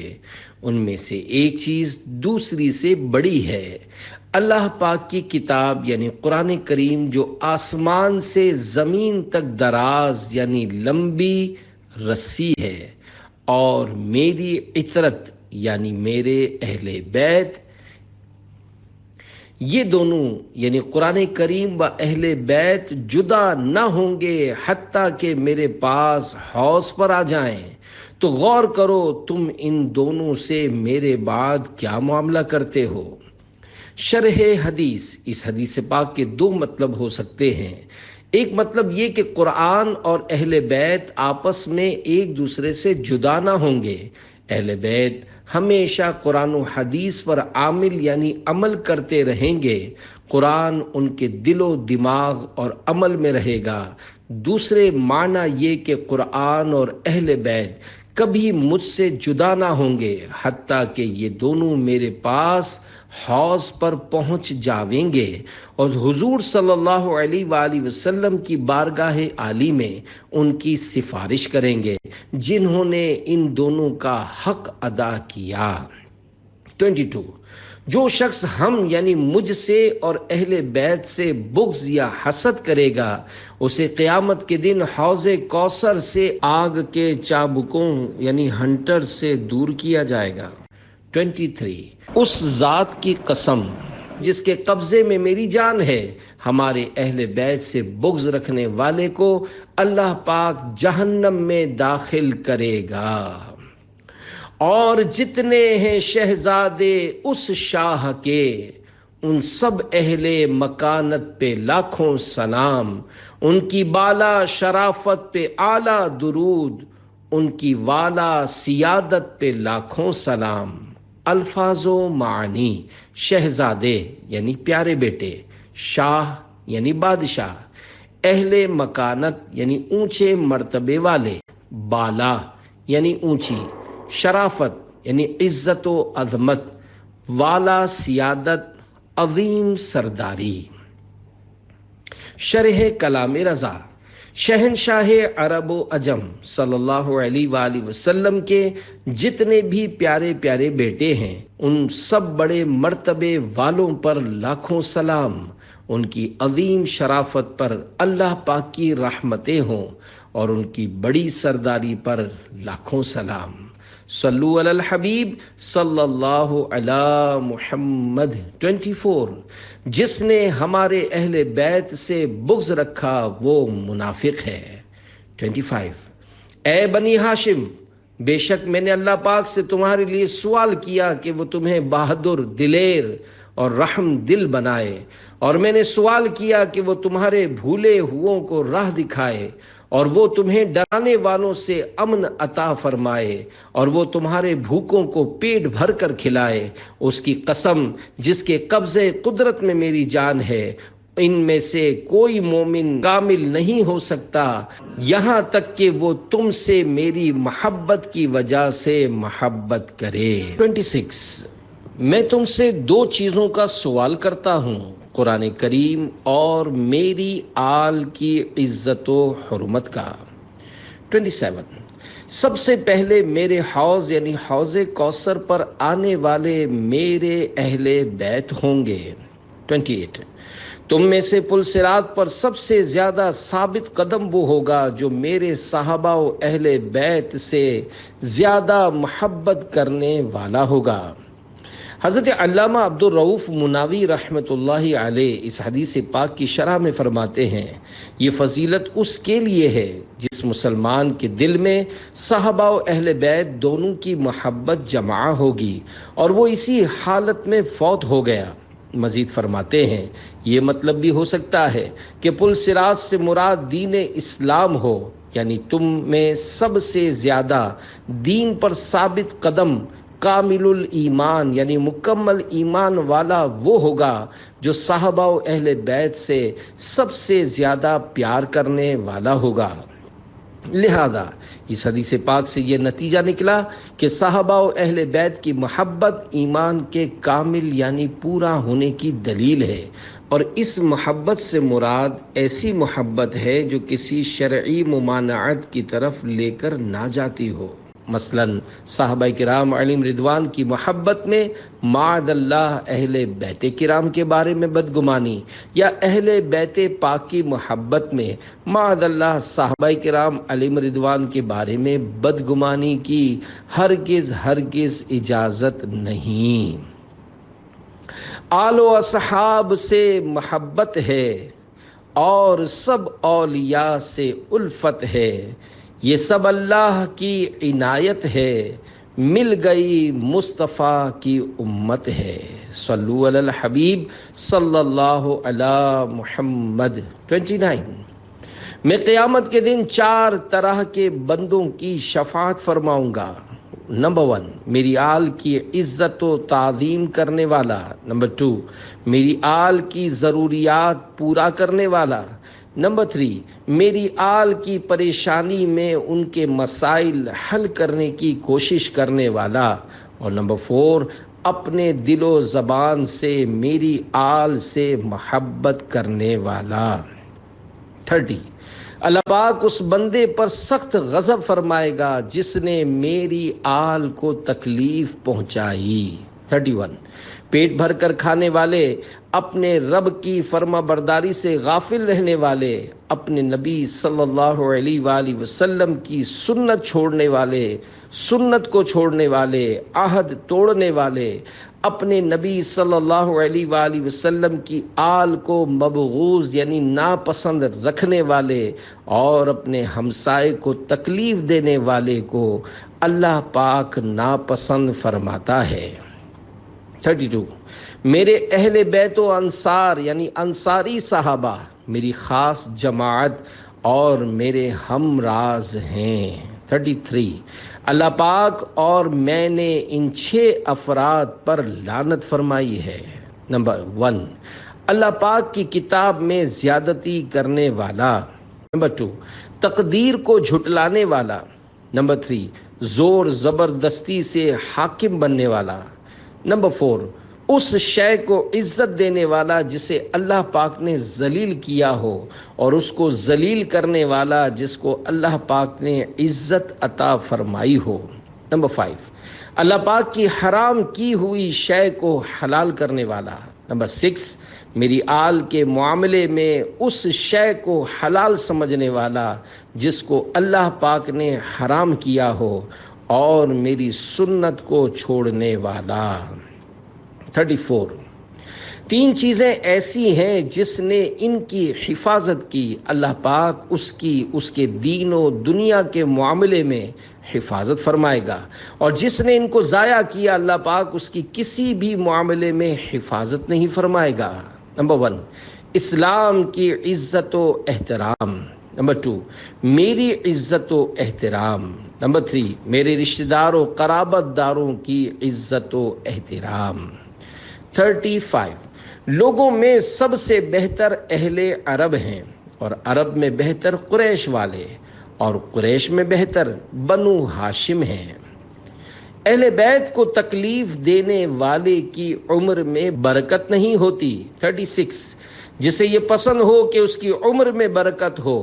ان میں سے ایک چیز دوسری سے بڑی ہے، اللہ پاک کی کتاب یعنی قرآن کریم جو آسمان سے زمین تک دراز یعنی لمبی رسی ہے، اور میری عطرت یعنی میرے اہل بیت۔ یہ دونوں یعنی قرآن کریم و اہل بیت جدا نہ ہوں گے حتیٰ کہ میرے پاس حوض پر آ جائیں۔ تو غور کرو تم ان دونوں سے میرے بعد کیا معاملہ کرتے ہو۔ شرح حدیث، اس حدیث پاک کے 2 مطلب ہو سکتے ہیں۔ ایک مطلب یہ کہ قرآن اور اہل بیت آپس میں ایک دوسرے سے جدا نہ ہوں گے۔ اہل بیت ہمیشہ قرآن و حدیث پر عامل یعنی عمل کرتے رہیں گے، قرآن ان کے دل و دماغ اور عمل میں رہے گا۔ دوسرے معنی یہ کہ قرآن اور اہل بیت کبھی مجھ سے جدا نہ ہوں گے حتیٰ کہ یہ دونوں میرے پاس حوض پر پہنچ جاویں گے اور حضور صلی اللہ علیہ وآلہ وسلم کی بارگاہ عالی میں ان کی سفارش کریں گے جنہوں نے ان دونوں کا حق ادا کیا۔ 22 جو شخص ہم یعنی مجھ سے اور اہل بیت سے بغض یا حسد کرے گا، اسے قیامت کے دن حوض کوثر سے آگ کے چابکوں یعنی ہنٹر سے دور کیا جائے گا۔ 23 اس ذات کی قسم جس کے قبضے میں میری جان ہے، ہمارے اہل بیت سے بغض رکھنے والے کو اللہ پاک جہنم میں داخل کرے گا، اور جتنے ہیں شہزادے اس شاہ کے ان سب اہل مکانت پہ لاکھوں سلام، ان کی بالا شرافت پہ اعلیٰ درود، ان کی والا سیادت پہ لاکھوں سلام۔ الفاظ و معنی: شہزادے یعنی پیارے بیٹے، شاہ یعنی بادشاہ، اہل مکانت یعنی اونچے مرتبے والے، بالا یعنی اونچی، شرافت یعنی عزت و عظمت، والا سیادت، عظیم سرداری۔ شرح کلام رضا، شہنشاہ عرب و عجم صلی اللہ علیہ وآلہ وسلم کے جتنے بھی پیارے پیارے بیٹے ہیں ان سب بڑے مرتبے والوں پر لاکھوں سلام، ان کی عظیم شرافت پر اللہ پاک کی رحمتیں ہوں اور ان کی بڑی سرداری پر لاکھوں سلام۔ صلو علی الحبیب صلی اللہ علی محمد۔ 24، جس نے ہمارے اہل بیت سے بغض رکھا وہ منافق ہے۔ 25، اے بنی ہاشم، بے شک میں نے اللہ پاک سے تمہارے لیے سوال کیا کہ وہ تمہیں بہادر، دلیر اور رحم دل بنائے، اور میں نے سوال کیا کہ وہ تمہارے بھولے ہوئوں کو راہ دکھائے، اور وہ تمہیں ڈرانے والوں سے امن عطا فرمائے، اور وہ تمہارے بھوکوں کو پیٹ بھر کر کھلائے۔ اس کی قسم جس کے قبضے قدرت میں میری جان ہے، ان میں سے کوئی مومن کامل نہیں ہو سکتا یہاں تک کہ وہ تم سے میری محبت کی وجہ سے محبت کرے۔ 26، میں تم سے دو چیزوں کا سوال کرتا ہوں، قرآن کریم اور میری آل کی عزت و حرمت کا۔ 27، سب سے پہلے میرے حوض یعنی حوض کوثر پر آنے والے میرے اہل بیت ہوں گے۔ 28، تم میں سے پل صراط پر سب سے زیادہ ثابت قدم وہ ہوگا جو میرے صحابہ و اہل بیت سے زیادہ محبت کرنے والا ہوگا۔ حضرت علامہ عبد الرؤف مناوی رحمۃ اللہ علیہ اس حدیث پاک کی شرح میں فرماتے ہیں، یہ فضیلت اس کے لیے ہے جس مسلمان کے دل میں صحابہ و اہل بیت دونوں کی محبت جمع ہوگی اور وہ اسی حالت میں فوت ہو گیا۔ مزید فرماتے ہیں، یہ مطلب بھی ہو سکتا ہے کہ پل صراط سے مراد دین اسلام ہو، یعنی تم میں سب سے زیادہ دین پر ثابت قدم، کامل الایمان یعنی مکمل ایمان والا وہ ہوگا جو صحابہ و اہل بیت سے سب سے زیادہ پیار کرنے والا ہوگا۔ لہذا اس حدیث پاک سے یہ نتیجہ نکلا کہ صحابہ و اہل بیت کی محبت ایمان کے کامل یعنی پورا ہونے کی دلیل ہے، اور اس محبت سے مراد ایسی محبت ہے جو کسی شرعی ممانعت کی طرف لے کر نہ جاتی ہو۔ مثلا صحابہ کرام علیہم رضوان کی محبت میں معاذ اللہ اہل بیت کرام کے بارے میں بدگمانی، یا اہل بیت پاک کی محبت میں معاذ اللہ صحابہ کرام علیہم رضوان کے بارے میں بدگمانی کی ہرگز اجازت نہیں۔ آل و اصحاب سے محبت ہے اور سب اولیاء سے الفت ہے، یہ سب اللہ کی عنایت ہے، مل گئی مصطفیٰ کی امت ہے۔ صلو علی الحبیب صلی اللہ علی محمد۔ 29، میں قیامت کے دن 4 طرح کے بندوں کی شفاعت فرماؤں گا۔ نمبر 1، میری آل کی عزت و تعظیم کرنے والا۔ نمبر 2، میری آل کی ضروریات پورا کرنے والا۔ نمبر 3، میری آل کی پریشانی میں ان کے مسائل حل کرنے کی کوشش کرنے والا۔ اور نمبر 4، اپنے دل و زبان سے میری آل سے محبت کرنے والا۔ 30، اللہ پاک اس بندے پر سخت غضب فرمائے گا جس نے میری آل کو تکلیف پہنچائی۔ 31، پیٹ بھر کر کھانے والے، اپنے رب کی فرما برداری سے غافل رہنے والے، اپنے نبی صلی اللہ علیہ وآلہ وسلم کی سنت کو چھوڑنے والے، عہد توڑنے والے، اپنے نبی صلی اللہ علیہ وآلہ وسلم کی آل کو مبغوض یعنی ناپسند رکھنے والے، اور اپنے ہمسائے کو تکلیف دینے والے کو اللہ پاک ناپسند فرماتا ہے۔ 32، میرے اہل بیت و انصار یعنی انصاری صحابہ میری خاص جماعت اور میرے ہم راز ہیں۔ 33، اللہ پاک اور میں نے ان 6 افراد پر لعنت فرمائی ہے۔ نمبر 1، اللہ پاک کی کتاب میں زیادتی کرنے والا۔ نمبر 2، تقدیر کو جھٹلانے والا۔ نمبر 3، زور زبردستی سے حاکم بننے والا۔ نمبر 4، اس شے کو عزت دینے والا جسے اللہ پاک نے ذلیل کیا ہو، اور اس کو ذلیل کرنے والا جس کو اللہ پاک نے عزت عطا فرمائی ہو۔ نمبر 5، اللہ پاک کی حرام کی ہوئی شے کو حلال کرنے والا۔ نمبر 6، میری آل کے معاملے میں اس شے کو حلال سمجھنے والا جس کو اللہ پاک نے حرام کیا ہو، اور میری سنت کو چھوڑنے والا۔ 34، 3 چیزیں ایسی ہیں جس نے ان کی حفاظت کی، اللہ پاک اس کے دین و دنیا کے معاملے میں حفاظت فرمائے گا، اور جس نے ان کو ضائع کیا اللہ پاک اس کی کسی بھی معاملے میں حفاظت نہیں فرمائے گا۔ نمبر 1، اسلام کی عزت و احترام۔ نمبر 2، میری عزت و احترام۔ نمبر 3، میرے رشتہ داروں قرابت داروں کی عزت و احترام۔ 35، لوگوں میں سب سے بہتر اہل عرب ہیں، اور عرب میں بہتر قریش والے، اور قریش میں بہتر بنو ہاشم ہیں۔ اہل بیت کو تکلیف دینے والے کی عمر میں برکت نہیں ہوتی۔ 36، جسے یہ پسند ہو کہ اس کی عمر میں برکت ہو،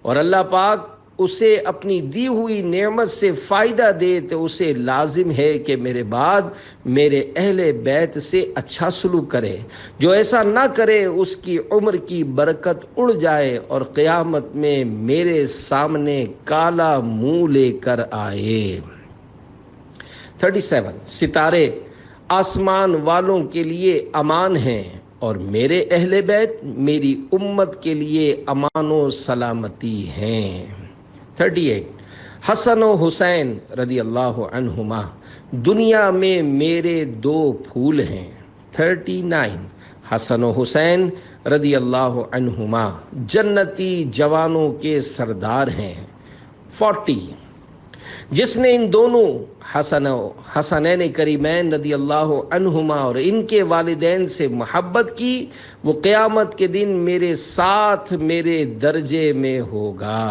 اور اللہ پاک اسے اپنی دی ہوئی نعمت سے فائدہ دے، تو اسے لازم ہے کہ میرے بعد میرے اہل بیت سے اچھا سلوک کرے۔ جو ایسا نہ کرے اس کی عمر کی برکت اڑ جائے، اور قیامت میں میرے سامنے کالا منہ لے کر آئے۔ 37، ستارے آسمان والوں کے لیے امان ہیں، اور میرے اہل بیت میری امت کے لیے امان و سلامتی ہیں۔ 38، حسن و حسین رضی اللہ عنہما دنیا میں میرے 2 پھول ہیں۔ 39، حسن و حسین رضی اللہ عنہما جنتی جوانوں کے سردار ہیں۔ 40، جس نے ان دونوں حسنین کریمین رضی اللہ عنہما اور ان کے والدین سے محبت کی، وہ قیامت کے دن میرے ساتھ میرے درجے میں ہوگا۔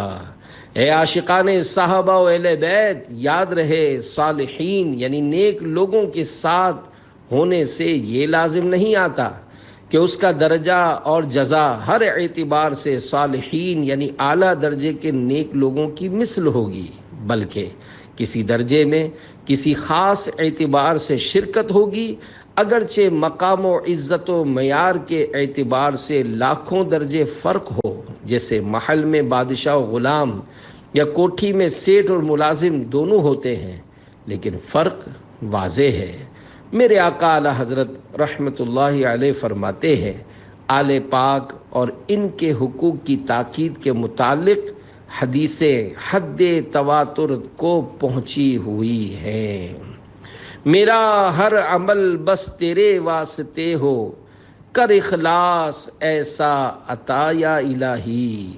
اے عاشقان صحابہ و اہل بیت، یاد رہے صالحین یعنی نیک لوگوں کے ساتھ ہونے سے یہ لازم نہیں آتا کہ اس کا درجہ اور جزا ہر اعتبار سے صالحین یعنی اعلیٰ درجے کے نیک لوگوں کی مثل ہوگی، بلکہ کسی درجے میں کسی خاص اعتبار سے شرکت ہوگی، اگرچہ مقام و عزت و معیار کے اعتبار سے لاکھوں درجے فرق ہو، جیسے محل میں بادشاہ و غلام یا کوٹھی میں سیٹھ اور ملازم دونوں ہوتے ہیں، لیکن فرق واضح ہے۔ میرے آقا اعلیٰ حضرت رحمت اللہ علیہ فرماتے ہیں، آل پاک اور ان کے حقوق کی تاکید کے متعلق حدیثیں حد تواتر کو پہنچی ہوئی ہیں۔ میرا ہر عمل بس تیرے واسطے ہو، کر اخلاص ایسا عطا یا الہی۔